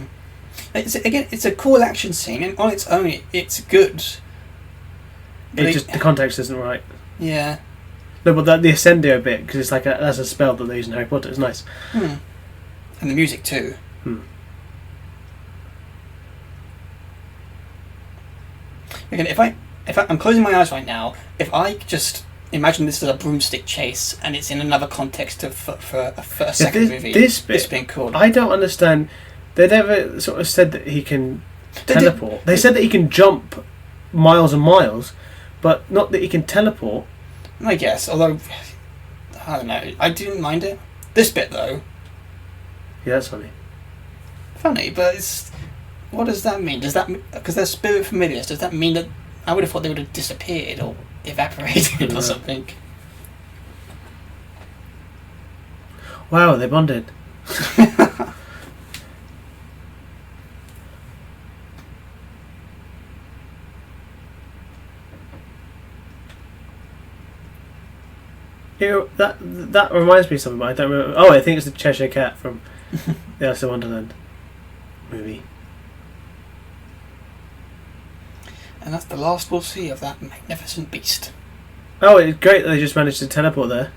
It's a cool action scene, and on its own, it's good. But The context isn't right. Yeah. No, but the Ascendio bit, because it's like that's a spell that they use in Harry Potter. It's nice. And the music too. Again, if I'm closing my eyes right now, if I just imagine this as a broomstick chase and it's in another context for a second movie, this being cool. I don't understand. They never sort of said that he can teleport. They said that he can jump miles and miles, but not that he can teleport. I guess, although I don't know, I didn't mind it. This bit though. Yeah, that's funny. Funny, but it's. What does that mean? Does that because they're spirit familiars? Does that mean that I would have thought they would have disappeared or evaporated or something? Wow, they bonded. You know, that reminds me of something, but I don't remember. Oh, I think it's the Cheshire Cat from the Alice in Wonderland movie. And that's the last we'll see of that magnificent beast. Oh, it's great that they just managed to teleport there.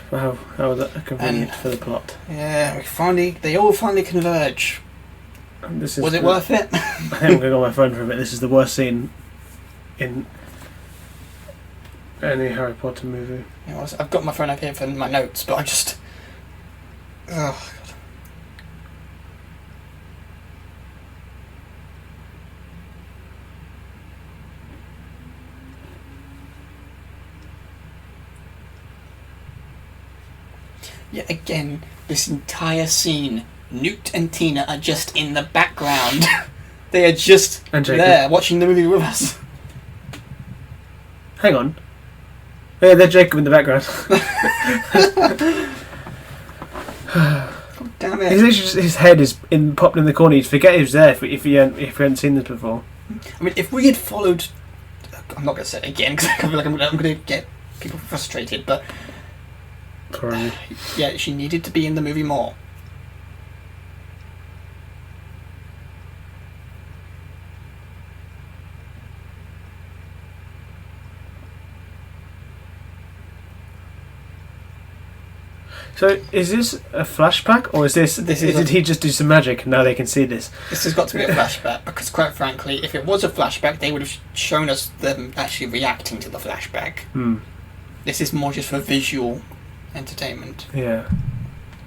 Wow, how was that convenient for the plot? Yeah, they all finally converge. Was it worth it? I think I'm going to go on my phone for a bit. This is the worst scene in any Harry Potter movie. Yeah, I've got my phone up here for my notes, but I just... Oh, God. Yet again, this entire scene, Newt and Tina are just in the background. They are just there, watching the movie with us. Hang on. Yeah, they're Jacob in the background. God damn it. His head is popped in the corner. You'd forget he was there if you hadn't seen this before. I mean, if we had followed... I'm not going to say it again, because I feel like I'm going to get people frustrated, but... Sorry. Yeah, she needed to be in the movie more. So, is this a flashback, or did he just do some magic and now they can see this? This has got to be a flashback, because quite frankly, if it was a flashback, they would have shown us them actually reacting to the flashback. This is more just for visual entertainment. Yeah.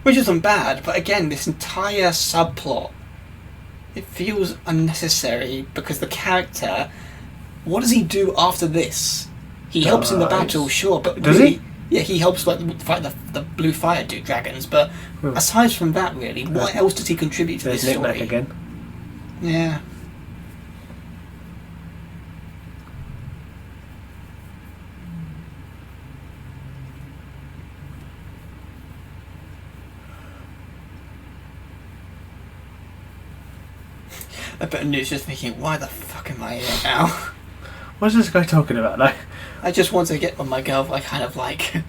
Which isn't bad, but again, this entire subplot, it feels unnecessary, because the character, what does he do after this? He helps in the battle, sure, but does really, he? Yeah, he helps fight the blue fire dragons, but aside from that, really, what else does he contribute to this story? Knick-knack again. Yeah. I bet Newt's just thinking, why the fuck am I here now? What's this guy talking about? Like, I just want to get on my girl, I kind of like.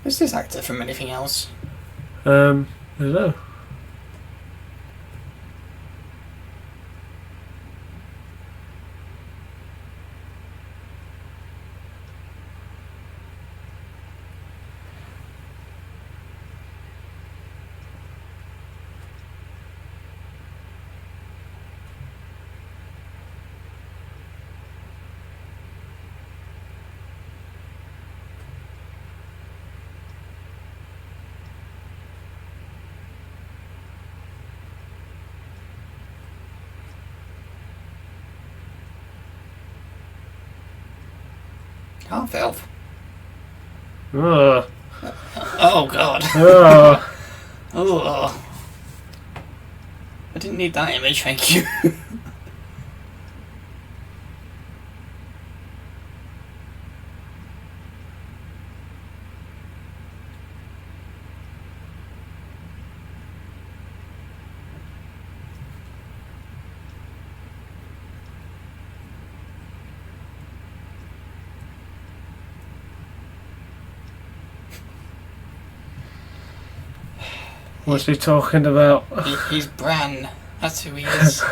Is this actor from anything else? I don't know. Half elf. Ugh. Oh god. Ugh. Oh. I didn't need that image, thank you. What's he talking about? He's Bran. That's who he is.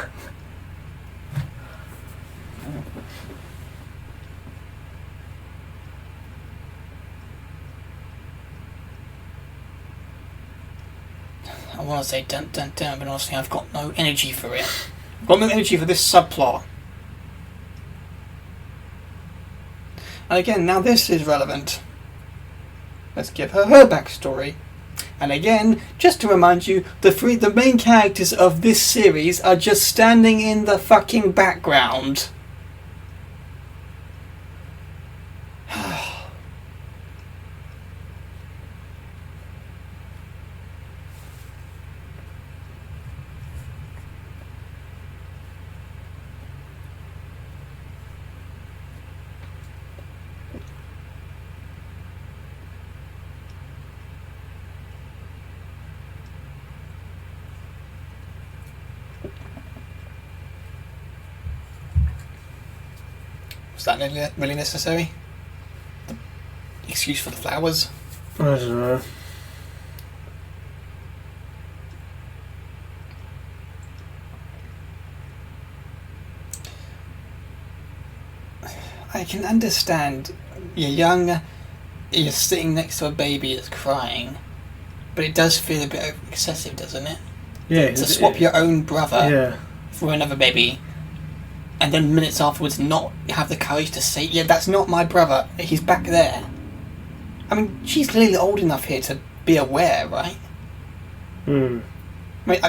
I want to say dun dun dun, but honestly I've got no energy for it. I've got no energy for this subplot. And again, now this is relevant. Let's give her backstory. And again, just to remind you, the main characters of this series are just standing in the fucking background. Was that really necessary? The excuse for the flowers? I don't know. I can understand you're young, you're sitting next to a baby that's crying, but it does feel a bit excessive, doesn't it? Yeah. To swap your own brother for another baby, and then minutes afterwards not have the courage to say, yeah, that's not my brother, he's back there. I mean, she's clearly old enough here to be aware, right? Hmm. I mean,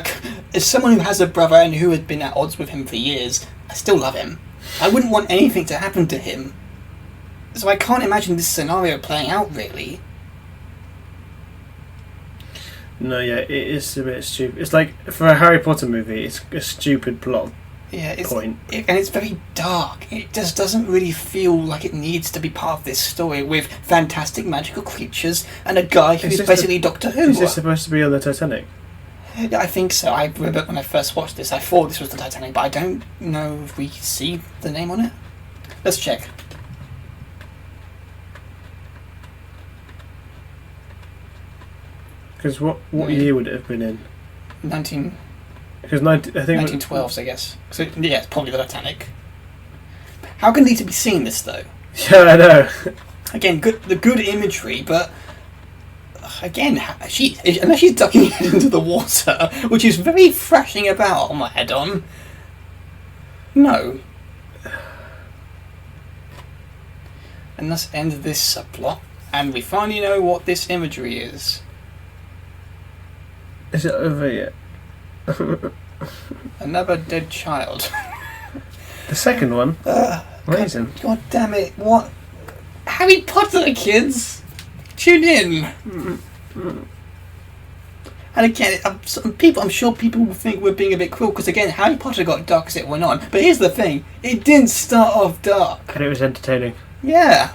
as someone who has a brother and who has been at odds with him for years, I still love him. I wouldn't want anything to happen to him. So I can't imagine this scenario playing out, really. No, yeah, it is a bit stupid. It's like, for a Harry Potter movie, it's a stupid plot. Yeah, point. And it's very dark. It just doesn't really feel like it needs to be part of this story with fantastic magical creatures and a guy who's basically Doctor Who. Is this supposed to be on the Titanic? Yeah, I think so. I remember when I first watched this, I thought this was the Titanic, but I don't know if we see the name on it. Let's check. Because what year would it have been in? 19... Because I think 1912s, I guess. So yeah, it's probably the Titanic. How can need to be seen this though? Yeah, I know. Again, the good imagery, but again, unless she's ducking it into the water, which is very thrashing about on my head on. No. And thus ends this subplot, and we finally know what this imagery is. Is it over yet? Another dead child. The second one? Amazing. God damn it, what? Harry Potter, kids! Tune in! And again, I'm sure people will think we're being a bit cruel, because again, Harry Potter got dark as it went on. But here's the thing, it didn't start off dark. And it was entertaining. Yeah.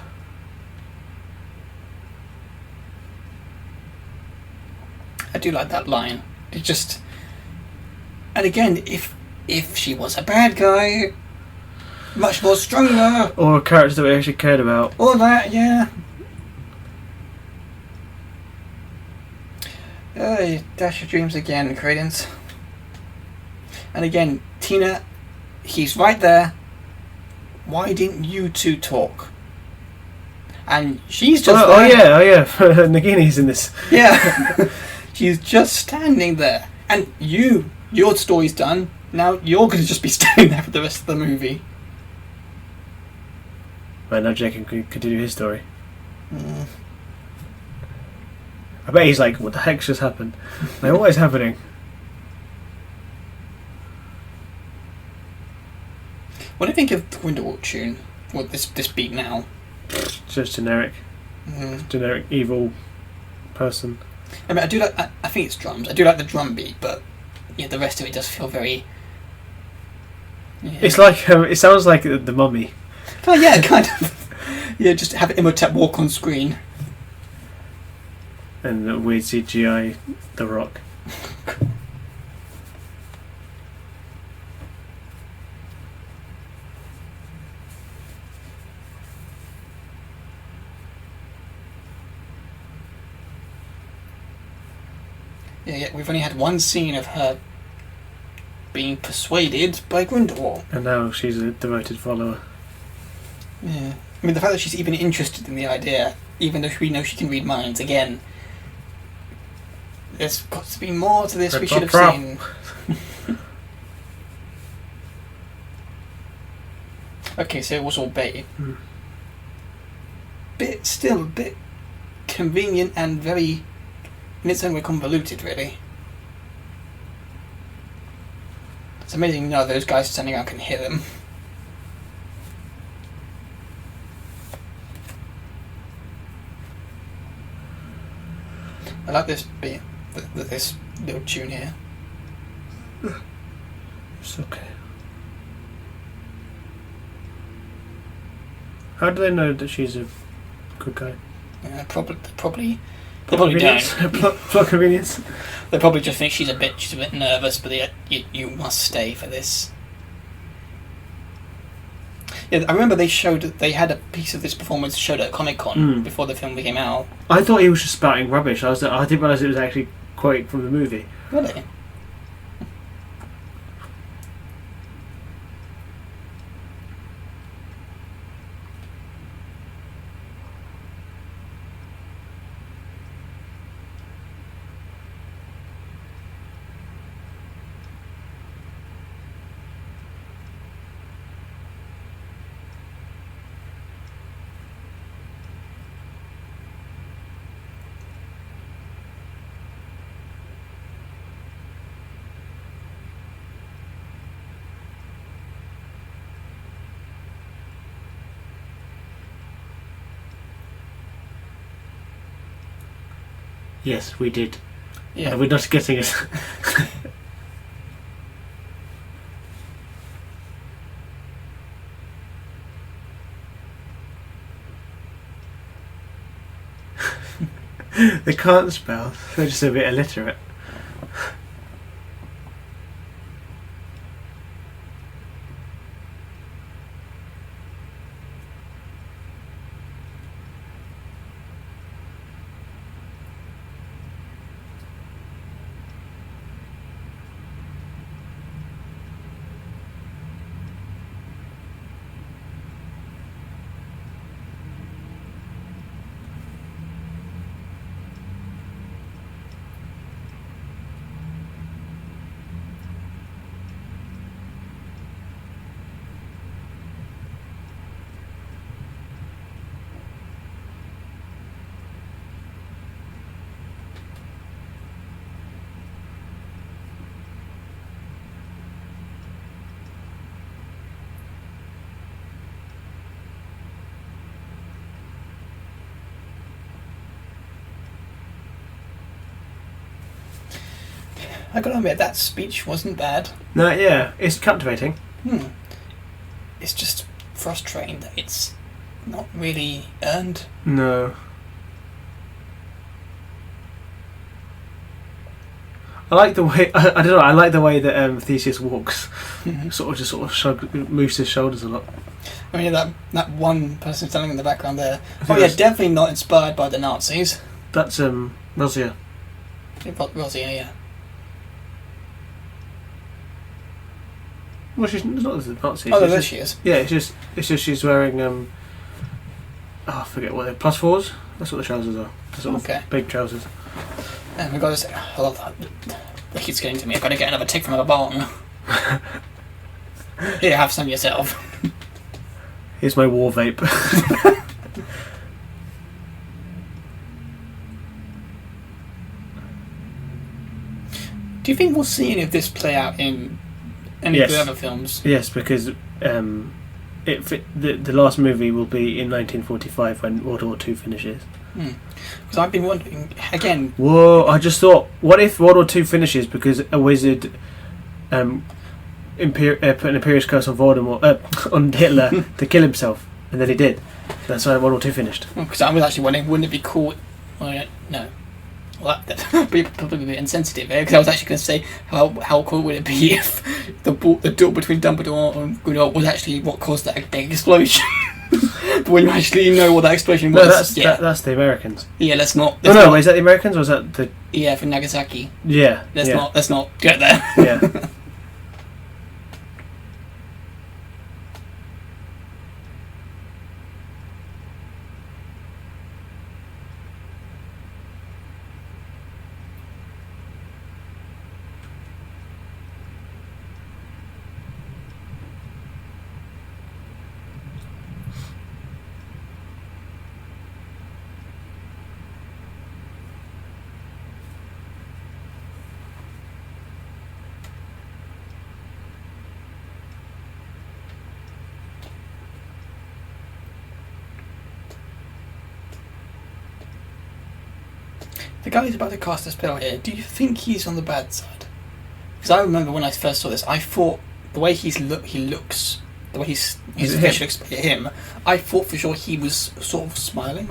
I do like that line. It just... And again, if she was a bad guy, much more stronger. Or characters that we actually cared about. All that, yeah. You dash your dreams again, Credence. And again, Tina, he's right there. Why didn't you two talk? And she's just Oh yeah. Nagini's in this. Yeah. She's just standing there. And your story's done. Now you're going to just be standing there for the rest of the movie. Right, now Jake can continue his story. I bet he's like, what the heck's just happened? Like, what is happening? What do you think of the Grindelwald tune? What this beat now? just generic evil person. I mean, I do like. I think it's drums. I do like the drum beat, but yeah, the rest of it does feel very. Yeah. It's like it sounds like the Mummy. Oh yeah, kind of. Yeah, just have Imhotep walk on screen. And the weird CGI, The Rock. Yeah, we've only had one scene of her being persuaded by Grindelwald. And now she's a devoted follower. Yeah. I mean, the fact that she's even interested in the idea, even though we know she can read minds, again, there's got to be more to this we should have seen. Okay, so it was all bait. Still a bit convenient and very, in its own way, convoluted, really. It's amazing none of those guys standing around can hear them. I like this bit, this little tune here. It's okay. How do they know that she's a good guy? Probably don't. Plot convenience. They probably just think she's a bit nervous, but you must stay for this. Yeah, I remember they had a piece of this performance showed at Comic-Con before the film came out. I thought he was just spouting rubbish. I didn't realise it was actually quoting from the movie. Really? Yes, we did. Yeah. We're not getting it. They can't spell. They're just a bit illiterate. I gotta admit, that speech wasn't bad. No, yeah, it's captivating. It's just frustrating that it's not really earned. No. I like the way I don't know. I like the way that Theseus walks. Sort of moves his shoulders a lot. I mean, that one person standing in the background there. Oh yeah, definitely not inspired by the Nazis. That's Rosia. Rosia, yeah. Well, she's not the Nazis. Oh, there she is. Yeah, it's just she's wearing I forget what they're +4s. That's what the trousers are. Sort of big trousers. And we've got this. I love that. The kid's getting to me. I've got to get another tick from a bong. Here, have some yourself. Here's my war vape. Do you think we'll see any of this play out in any of the other films? Yes, because the last movie will be in 1945 when World War II finishes. Because I've been wondering again. Whoa! I just thought, what if World War II finishes because a wizard put an Imperious curse on Voldemort on Hitler to kill himself, and then he did. That's why World War II finished. Because I was actually wondering, wouldn't it be cool? Well, no. Well, that'd be probably a bit insensitive there, because I was actually going to say how cool would it be if the duel between Dumbledore and Grindelwald was actually what caused that big explosion. But when you actually know what that explosion was, that's the Americans. Yeah, let's not. Is that the Americans or is that the? Yeah, for Nagasaki. Yeah. Let's not get there. Yeah. The guy who's about to cast a spell here, do you think he's on the bad side? Because I remember when I first saw this, I thought the way he looks, the way his facial expression, I thought for sure he was sort of smiling.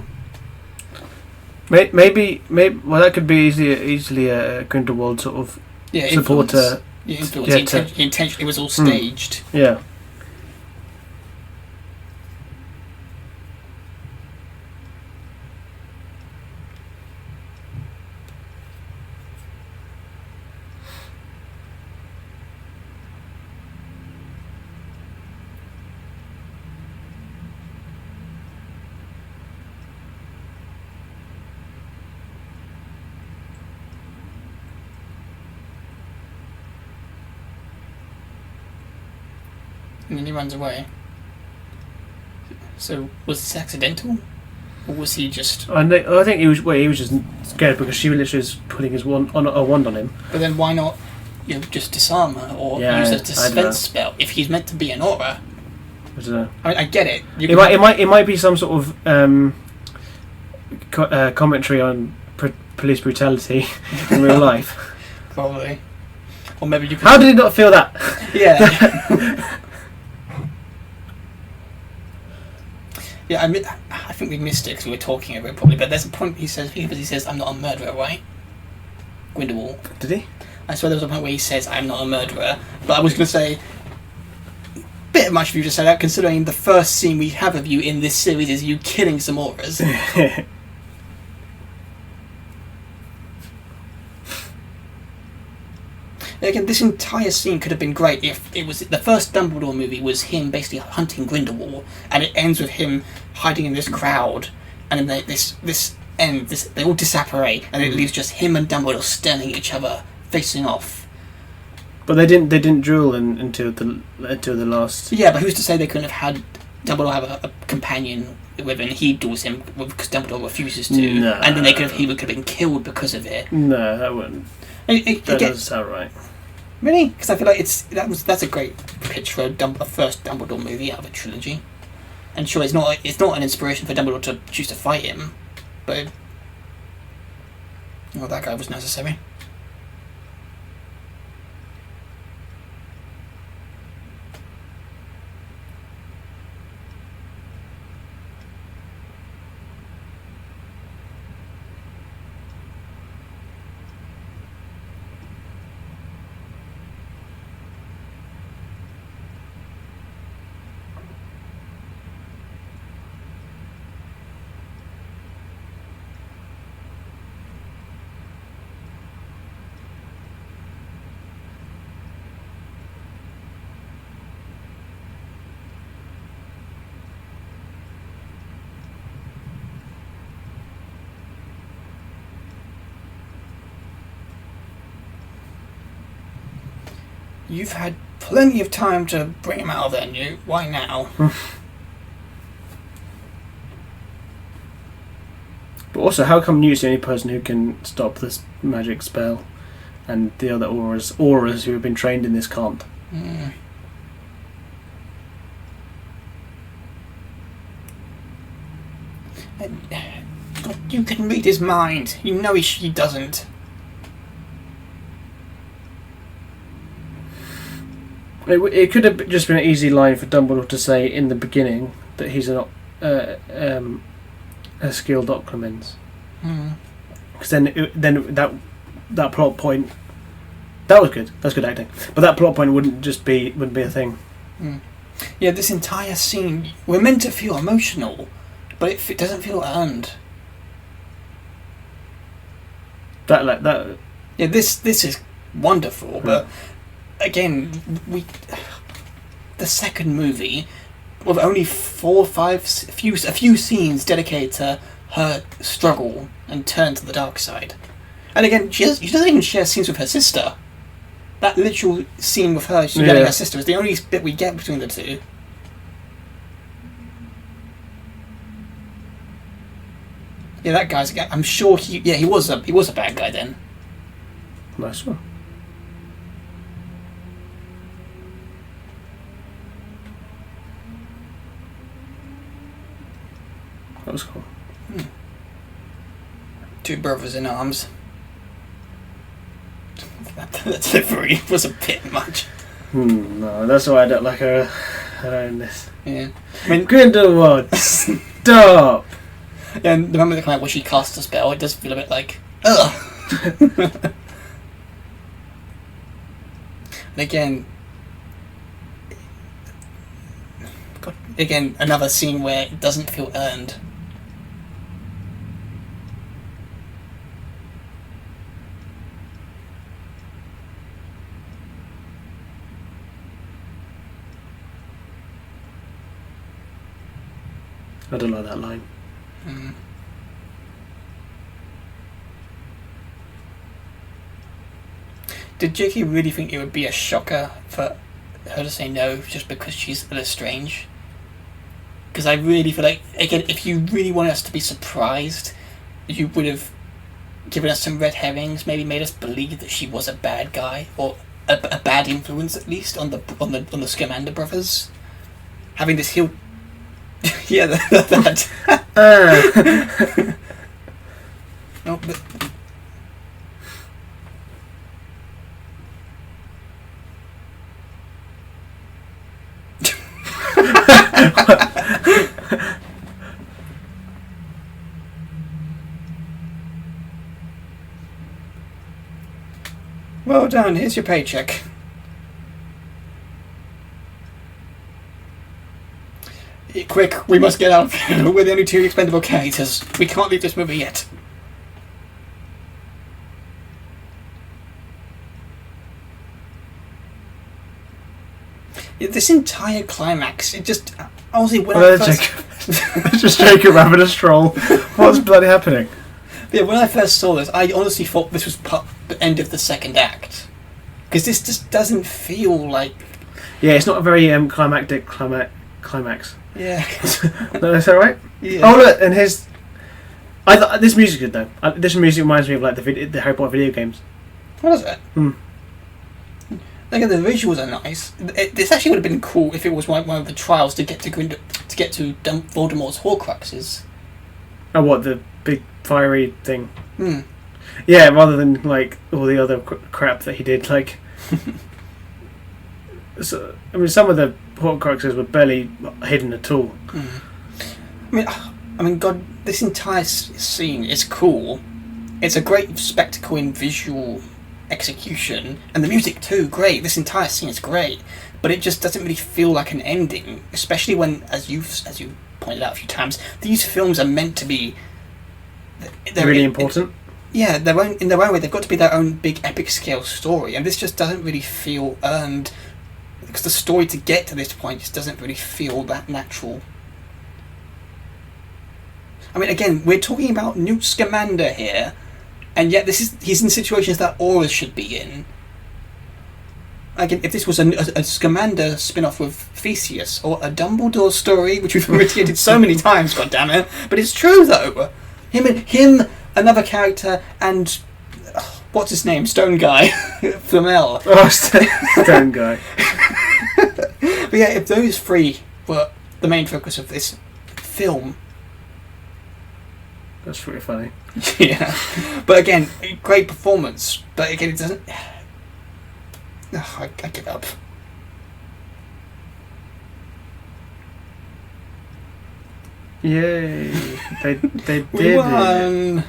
Maybe. Well, that could be easily a Grindelwald sort of supporter. Influence. He intentionally was all staged. Yeah. And then he runs away. So was this accidental, or was he just? I think he was. Well, he was just scared because she literally was putting his wand on him. But then why not, just disarm her or use a dispense spell if he's meant to be an aura? I don't know. I mean, I get it. It might be some sort of commentary on police brutality in real life. Probably. Or maybe you. How did he not feel that? Yeah. Yeah, I think we missed it because we were talking over it probably, but there's a point he says, I'm not a murderer, right? Grindelwald. Did he? I swear there was a point where he says, I'm not a murderer, but I was going to say, bit much of you just said that, considering the first scene we have of you in this series is you killing some auras. Again, this entire scene could have been great if it was the first Dumbledore movie was him basically hunting Grindelwald, and it ends with him hiding in this crowd, and then they all disapparate, and it leaves just him and Dumbledore staring at each other, facing off. But they didn't duel until the last. Yeah, but who's to say they couldn't have had Dumbledore have a companion with him, and he duels him because Dumbledore refuses to, no. And then he could have been killed because of it. No, that wouldn't. That doesn't sound right. Really? Because I feel like that's a great pitch for a first Dumbledore movie out of a trilogy. And sure, it's not an inspiration for Dumbledore to choose to fight him, but that guy was necessary. You've had plenty of time to bring him out of there, Newt. Why now? But also, how come Newt's the only person who can stop this magic spell, and the other auras who have been trained in this can't? You can read his mind. You know he doesn't. It could have just been an easy line for Dumbledore to say in the beginning that he's a skilled Occlumens. Because then that plot point, that was good. That's good acting. But that plot point wouldn't be a thing. Yeah, this entire scene, we're meant to feel emotional, but it doesn't feel earned. That. Yeah, this is wonderful, but again, the second movie with only 4 or 5, a few scenes dedicated to her struggle and turn to the dark side. And again, she doesn't even share scenes with her sister. That literal scene with her, she getting her sister, is the only bit we get between the two. Yeah, that guy's. I'm sure he was a bad guy then. Nice one. That was cool. 2 brothers in arms. That delivery was a bit much. No, that's why I don't like her in this. Yeah. I mean, Grindelwald, stop! Yeah, and the moment they come out where she casts a spell, it does feel a bit like, ugh! And again, another scene where it doesn't feel earned. I don't like that line. Did J.K. really think it would be a shocker for her to say no just because she's Lestrange? Because I really feel like, again, if you really wanted us to be surprised, you would have given us some red herrings, maybe made us believe that she was a bad guy, or a bad influence at least on the Scamander brothers. Having this heel. Yeah, that. No, but. Well done, here's your paycheck. Quick, we must get out of here. We're the only 2 expendable characters. We can't leave this movie yet. This entire climax, it just... Honestly, when I first... It's just Jacob having a stroll. What's bloody happening? Yeah, when I first saw this, I honestly thought this was the end of the second act. Because this just doesn't feel like... Yeah, it's not a very climactic climax. Yeah. No, that's alright? Yeah. Oh look, and here's... this music's good though. This music reminds me of like the Harry Potter video games. What is it? Like, the visuals are nice. This actually would have been cool if it was one of the trials to get to Voldemort's Horcruxes. Oh, what, the big fiery thing? Hmm. Yeah, rather than like all the other crap that he did. Like, so, I mean, some of the Horcruxes were barely hidden at all. I mean, God, this entire scene is cool. It's a great spectacle in visual execution, and the music too, great. This entire scene is great, but it just doesn't really feel like an ending, especially when, as you pointed out a few times, these films are meant to be really important. Yeah, in their own way, they've got to be their own big epic scale story, and this just doesn't really feel earned, because the story to get to this point just doesn't really feel that natural. I mean, again, we're talking about Newt Scamander here, and yet he's in situations that Aurors should be in. Again, if this was a Scamander spin-off with Theseus, or a Dumbledore story, which we've repeated so many times, goddammit, but it's true though. Him, another character, and what's his name? Stone Guy, Flamel. Oh, Stone Guy. But yeah, if those 3 were the main focus of this film, That's pretty funny. Yeah, but again, great performance. But again, it doesn't. I give up. Yay! They did We won. it.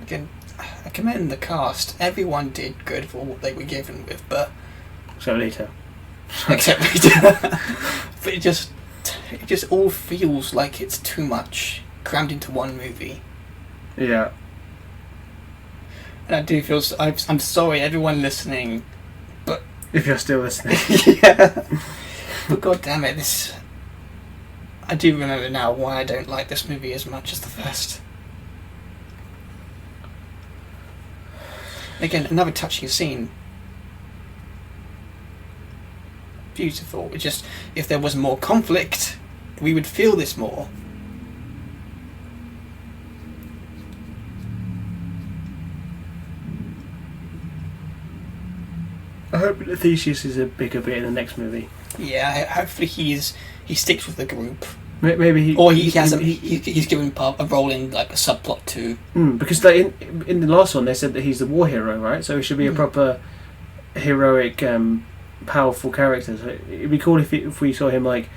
Again, I commend the cast. Everyone did good for what they were given with, but So later. except but it just all feels like it's too much crammed into one movie. Yeah. And I do feel I'm sorry, everyone listening, but If you're still listening. yeah. But god damn it, this. I do remember now why I don't like this movie as much as the first. Again, another touching scene. Beautiful. It just, if there was more conflict, we would feel this more. I hope that Theseus is a bigger bit in the next movie. Yeah, hopefully he sticks with the group, Maybe he. or he's given a role in like a subplot too. Because like in the last one they said that he's the war hero, right? So he should be a proper heroic, powerful character. So it'd be cool if we saw him like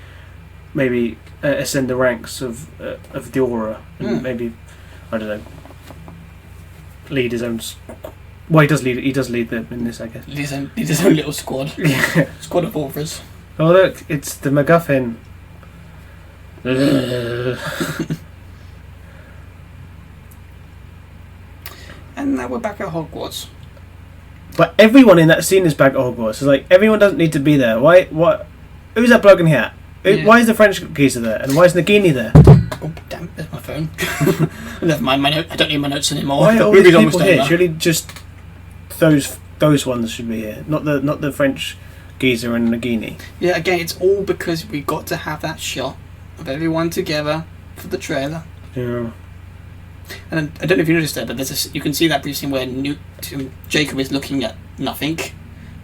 maybe ascend the ranks of the aura and maybe, I don't know, lead his own. Well, he does lead them in this, I guess. Lead his own little squad. Yeah. Squad of authors. Oh look, it's the MacGuffin. And now we're back at Hogwarts. But everyone in that scene is back at Hogwarts. It's like everyone doesn't need to be there. Why? What? Who's that bloke in here? Yeah. Why is the French geezer there? And why is Nagini there? Oh damn! There's my phone. Never mind. My note. I don't need my notes anymore. Why are all The these movie's people almost here? over. Surely just those ones should be here, not the French geezer and Nagini. Yeah. Again, it's all because we got to have that shot of everyone together for the trailer. Yeah. And I don't know if you noticed that, but you can see that brief scene where Jacob is looking at nothing.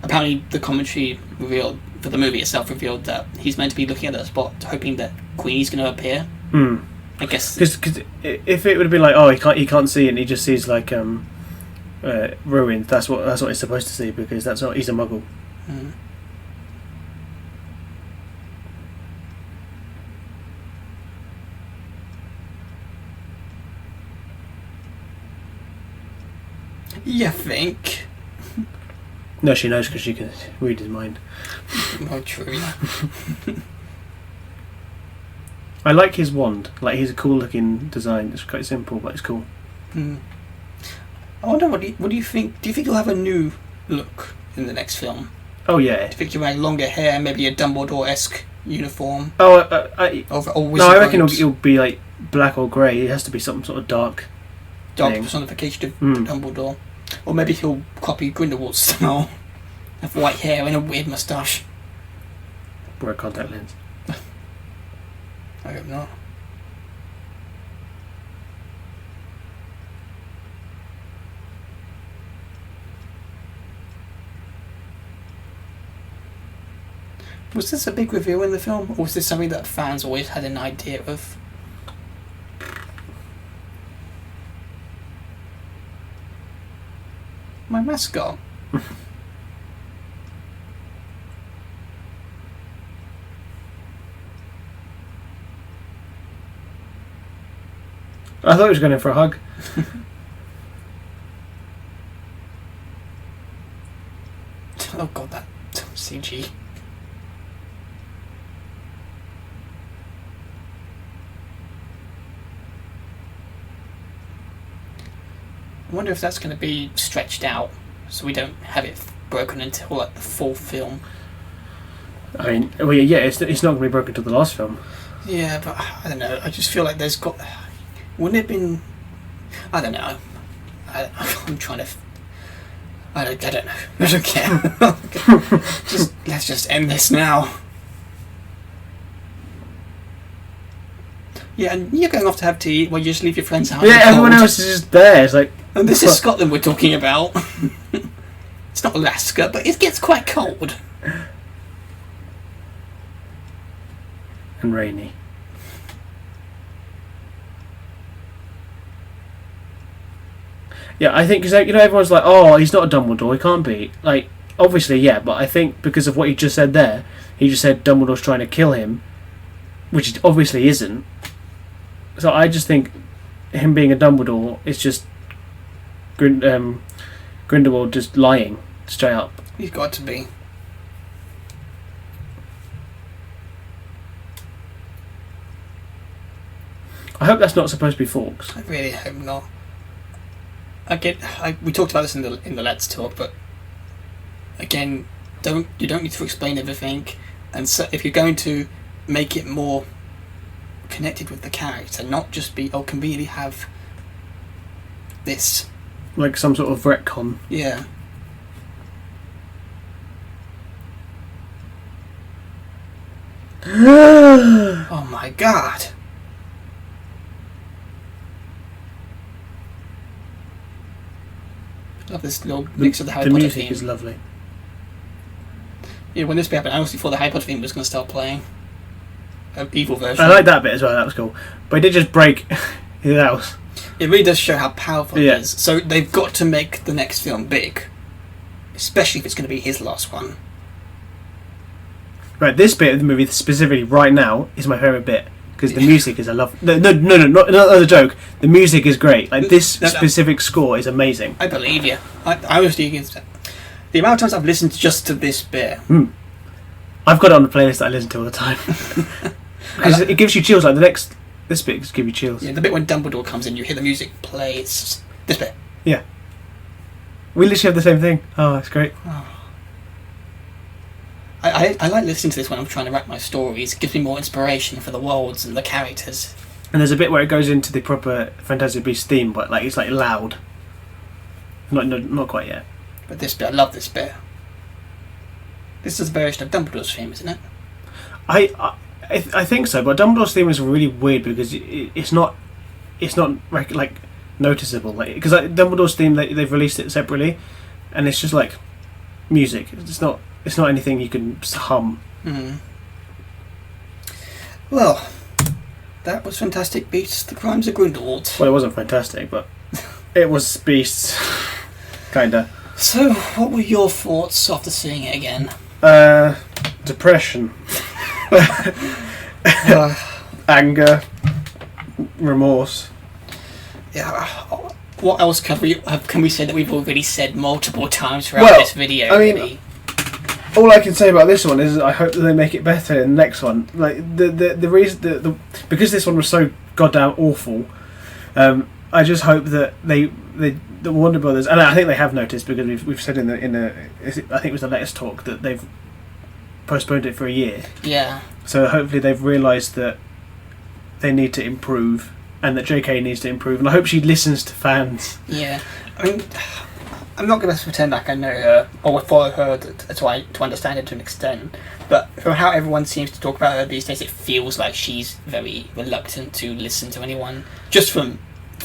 Apparently, the commentary revealed for the movie itself revealed that he's meant to be looking at that spot, hoping that Queenie's going to appear. I guess because if it would have been like, oh, he can't see it, and he just sees like ruins. That's what he's supposed to see, because he's a Muggle. You think? No, she knows because she can read his mind. Oh, true. I like his wand. Like, he's a cool looking design. It's quite simple, but it's cool. I wonder what do you think? Do you think he'll have a new look in the next film? Oh yeah. Do you think he'll have longer hair, maybe a Dumbledore-esque uniform? Oh, No, I reckon it'll be like black or grey. It has to be some sort of dark thing. Personification of Dumbledore. Or maybe he'll copy Grindelwald's style. Have white hair and a weird moustache. Wear a contact lens. I hope not. Was this a big reveal in the film, or was this something that fans always had an idea of? My mascot. I thought he was going in for a hug. Oh god, that CG. I wonder if that's going to be stretched out, so we don't have it broken until like the fourth film. I mean, well, yeah, it's not going to be broken till the last film. Yeah, but I don't know. I just feel like there's got. Wouldn't it have been? I don't know. I'm trying to. I don't know. I don't care. Let's just end this now. Yeah, and you're going off to have tea while you just leave your friends out. Yeah, everyone else is just there. It's like... And this is Scotland we're talking about. It's not Alaska, but it gets quite cold. And rainy. Yeah, I think, because, like, everyone's like, oh, he's not a Dumbledore, he can't be. Like, obviously, yeah, but I think because of what he just said there, he just said Dumbledore's trying to kill him, which it obviously isn't. So I just think him being a Dumbledore is just Grindelwald just lying straight up. He's got to be. I hope that's not supposed to be Fawkes. I really hope not. We talked about this in the Let's Talk, but again, you don't need to explain everything, and so if you're going to make it more connected with the character, not just be can really have this like some sort of retcon. Yeah. Oh my god. Love this little mix of the Harry Potter music theme. Is lovely. Yeah, when this bit happened, I honestly thought the Harry Potter theme was going to start playing. An evil version. I like that bit as well, that was cool. But it did just break his house. It really does show how powerful it is. So they've got to make the next film big. Especially if it's going to be his last one. Right, this bit of the movie specifically right now is my favourite bit. Because the music is not a joke. The music is great. Like, this specific score is amazing. I believe you. I was thinking the amount of times I've listened just to this bit. I've got it on the playlist that I listen to all the time. Because it gives you chills. Like this bit just gives you chills. Yeah, the bit when Dumbledore comes in, you hear the music play. It's this bit. Yeah. We literally have the same thing. Oh, it's great. Oh. I like listening to this when I'm trying to write my stories. It gives me more inspiration for the worlds and the characters. And there's a bit where it goes into the proper Fantastic Beasts theme, but like it's like loud. Not quite yet. But this bit, I love this bit. This is a variation of Dumbledore's theme, isn't it? I think so, but Dumbledore's theme is really weird because it's not like noticeable. Like, because Dumbledore's theme they've released it separately, and it's just like music. It's not anything you can hum. Well, that was Fantastic Beasts: The Crimes of Grindelwald. Well, it wasn't fantastic, but it was Beasts, kinda. So, what were your thoughts after seeing it again? Depression, anger, remorse. Yeah. What else can we say that we've already said multiple times throughout this video? I mean, all I can say about this one is I hope that they make it better in the next one. Like the reason because this one was so goddamn awful. I just hope that the Warner Brothers, and I think they have noticed because we've said in the I think it was the Let's Talk that they've postponed it for a year. Yeah. So hopefully they've realised that they need to improve and that JK needs to improve, and I hope she listens to fans. Yeah. I mean, I'm not going to pretend like I know her or follow her to understand it to an extent, but from how everyone seems to talk about her these days, it feels like she's very reluctant to listen to anyone. Just from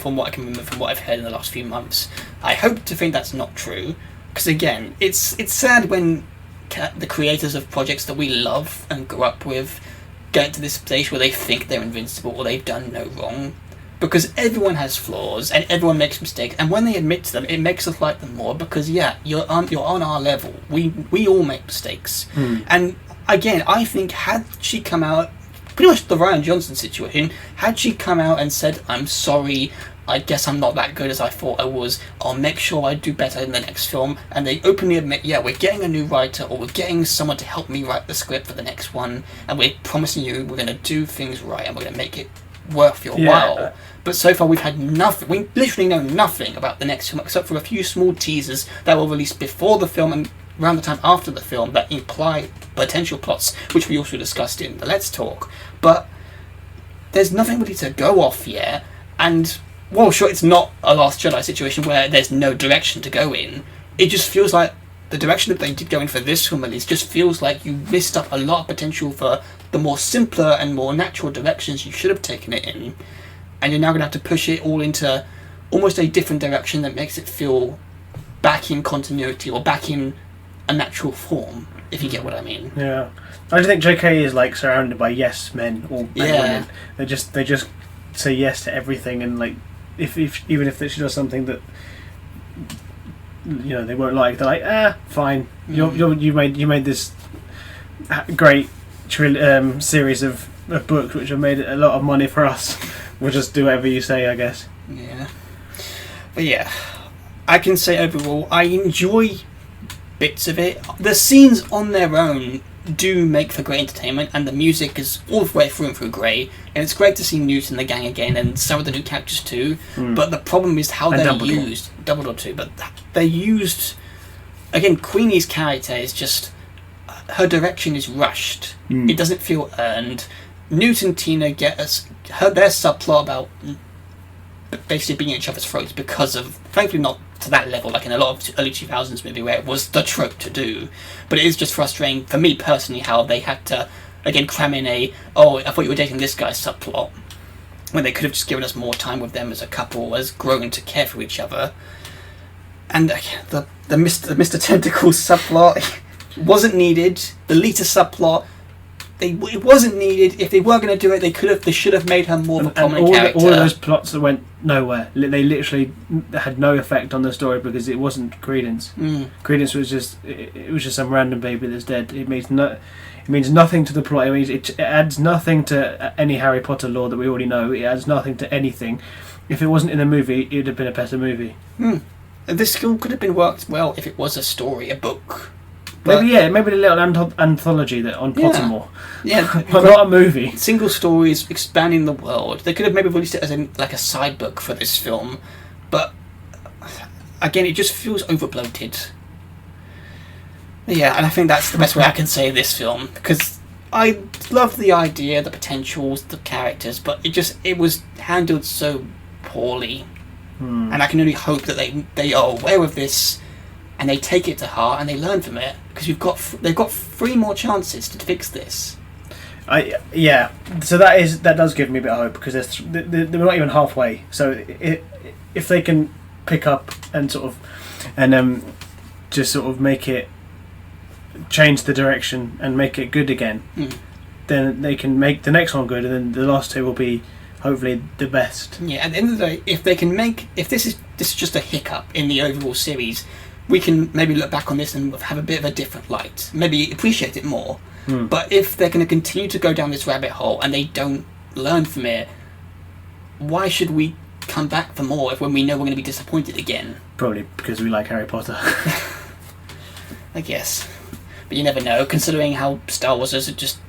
what I can remember, from what I've heard in the last few months, I hope to think that's not true. Because again, it's sad when the creators of projects that we love and grew up with get to this stage where they think they're invincible or they've done no wrong. Because everyone has flaws and everyone makes mistakes, and when they admit to them, it makes us like them more. Because you're on our level. We all make mistakes, and again, I think had she come out, pretty much the Ryan Johnson situation, had she come out and said, "I'm sorry, I guess I'm not that good as I thought I was. I'll make sure I do better in the next film," and they openly admit, "Yeah, we're getting a new writer, or we're getting someone to help me write the script for the next one, and we're promising you we're going to do things right and we're going to make it worth your while." But so far we've had nothing. We literally know nothing about the next film except for a few small teasers that were released before the film and around the time after the film that imply potential plots, which we also discussed in the Let's Talk. But there's nothing really to go off yet, and well, sure, it's not a Last Jedi situation where there's no direction to go in. It just feels like the direction that they did go in for this film at least just feels like you missed up a lot of potential for the more simpler and more natural directions you should have taken it in, and you're now going to have to push it all into almost a different direction that makes it feel back in continuity or back in a natural form, if you get what I mean. Yeah, I just think JK is like surrounded by yes men or women. They just say yes to everything, and like if even if she does something that they won't like, they're like, fine. You made this great series of books which have made a lot of money for us. We'll just do whatever you say, I guess. Yeah, but yeah, I can say overall I enjoy bits of it. The scenes on their own do make for great entertainment, and the music is all the way through and through great, and it's great to see Newt and the gang again and some of the new characters too. But the problem is how they're used. Dumbledore too, but they used again. Queenie's character is just, her direction is rushed. It doesn't feel earned. Newt and Tina get their subplot about basically being at each other's throats because of, thankfully not to that level like in a lot of early 2000s movie where it was the trope to do, but it is just frustrating for me personally how they had to again cram in I thought you were dating this guy's subplot when they could have just given us more time with them as a couple, as growing to care for each other. And the Mr. Tentacles subplot wasn't needed. The Lita subplot, it wasn't needed. If they were going to do it, they should have made her more of a prominent character. All of those plots that went nowhere, they literally had no effect on the story because it wasn't Credence. Credence was just some random baby that's dead. It means nothing to the plot. It means it adds nothing to any Harry Potter lore that we already know. It adds nothing to anything. If it wasn't in the movie, it would have been a better movie. This still could have been worked well if it was a story, a book. Maybe a little anthology that on Pottermore. Yeah, but not a movie. Single stories expanding the world. They could have maybe released it as like a side book for this film, but again, it just feels overbloated. Yeah, and I think that's the best way I can say this film, because I love the idea, the potentials, the characters, but it was handled so poorly, and I can only hope that they are aware of this. And they take it to heart and they learn from it, because they've got 3 more chances to fix this. So that does give me a bit of hope, because they're not even halfway. So if they can pick up and just make it, change the direction and make it good again, then they can make the next one good, and then the last 2 will be hopefully the best. Yeah, at the end of the day, if this is just a hiccup in the overall series, we can maybe look back on this and have a bit of a different light, maybe appreciate it more. But if they're going to continue to go down this rabbit hole and they don't learn from it, why should we come back for more when we know we're going to be disappointed again? Probably because we like Harry Potter. I guess. But you never know, considering how Star Wars has just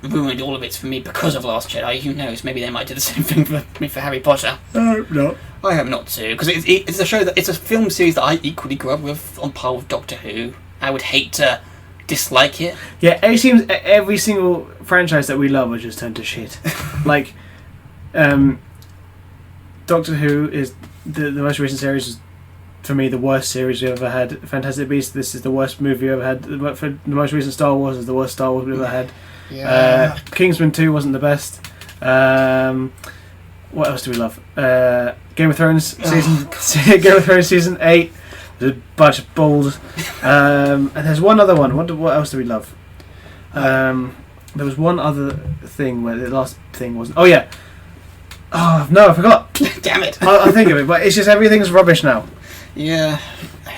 ruined all of it for me because of Last Jedi. Who knows, maybe they might do the same thing for me for Harry Potter. I hope not. I hope not too, because it's a show it's a film series that I equally grew up with on par with Doctor Who. I would hate to dislike it. Yeah, it seems every single franchise that we love has just turned to shit. Like, Doctor Who is the most recent series. Is, for me, the worst series we've ever had. Fantastic Beasts, this is the worst movie we've ever had. The most recent Star Wars is the worst Star Wars we've ever had. Yeah. Kingsman 2 wasn't the best. What else do we love? Game of Thrones season 8. There's a bunch of balls. And there's one other one. What else do we love? There was one other thing where the last thing wasn't. Oh yeah. Oh no, I forgot. Damn it. I'll think of it, but it's just everything's rubbish now. Yeah.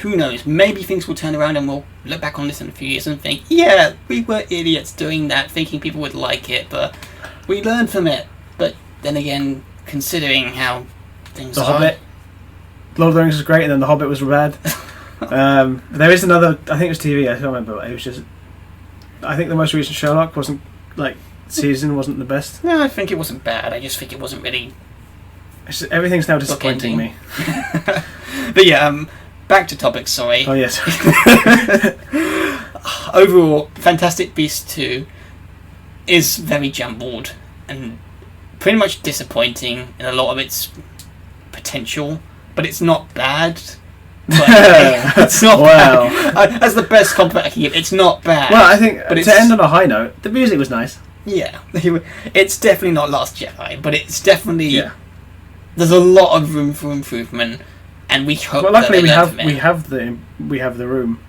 Who knows? Maybe things will turn around and we'll look back on this in a few years and think, yeah, we were idiots doing that, thinking people would like it, but we learned from it. But then again, considering how things The are... Hobbit. Lord of the Rings was great, and then The Hobbit was bad. There is another, I think it was TV, I can't remember, it was just... I think the most recent Sherlock wasn't, season wasn't the best. No, I think it wasn't bad, I just think it wasn't really... It's just, everything's now disappointing me. But yeah, back to topics, sorry. Oh yes. Overall, Fantastic Beasts 2 is very jumbled and pretty much disappointing in a lot of its potential, but it's not bad. But it's not bad. That's the best compliment I can give. It's not bad. Well, I think but to end on a high note, the music was nice. Yeah, it's definitely not Last Jedi, but it's definitely there's a lot of room for improvement, and we hope. Well, luckily we have the room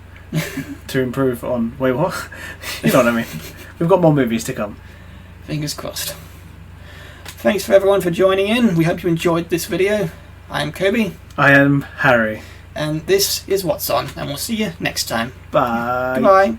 to improve on. Wait, what? You know what I mean? We've got more movies to come. Fingers crossed. Thanks for everyone for joining in. We hope you enjoyed this video. I am Kobi. I am Harry. And this is What's On, and we'll see you next time. Bye. Bye.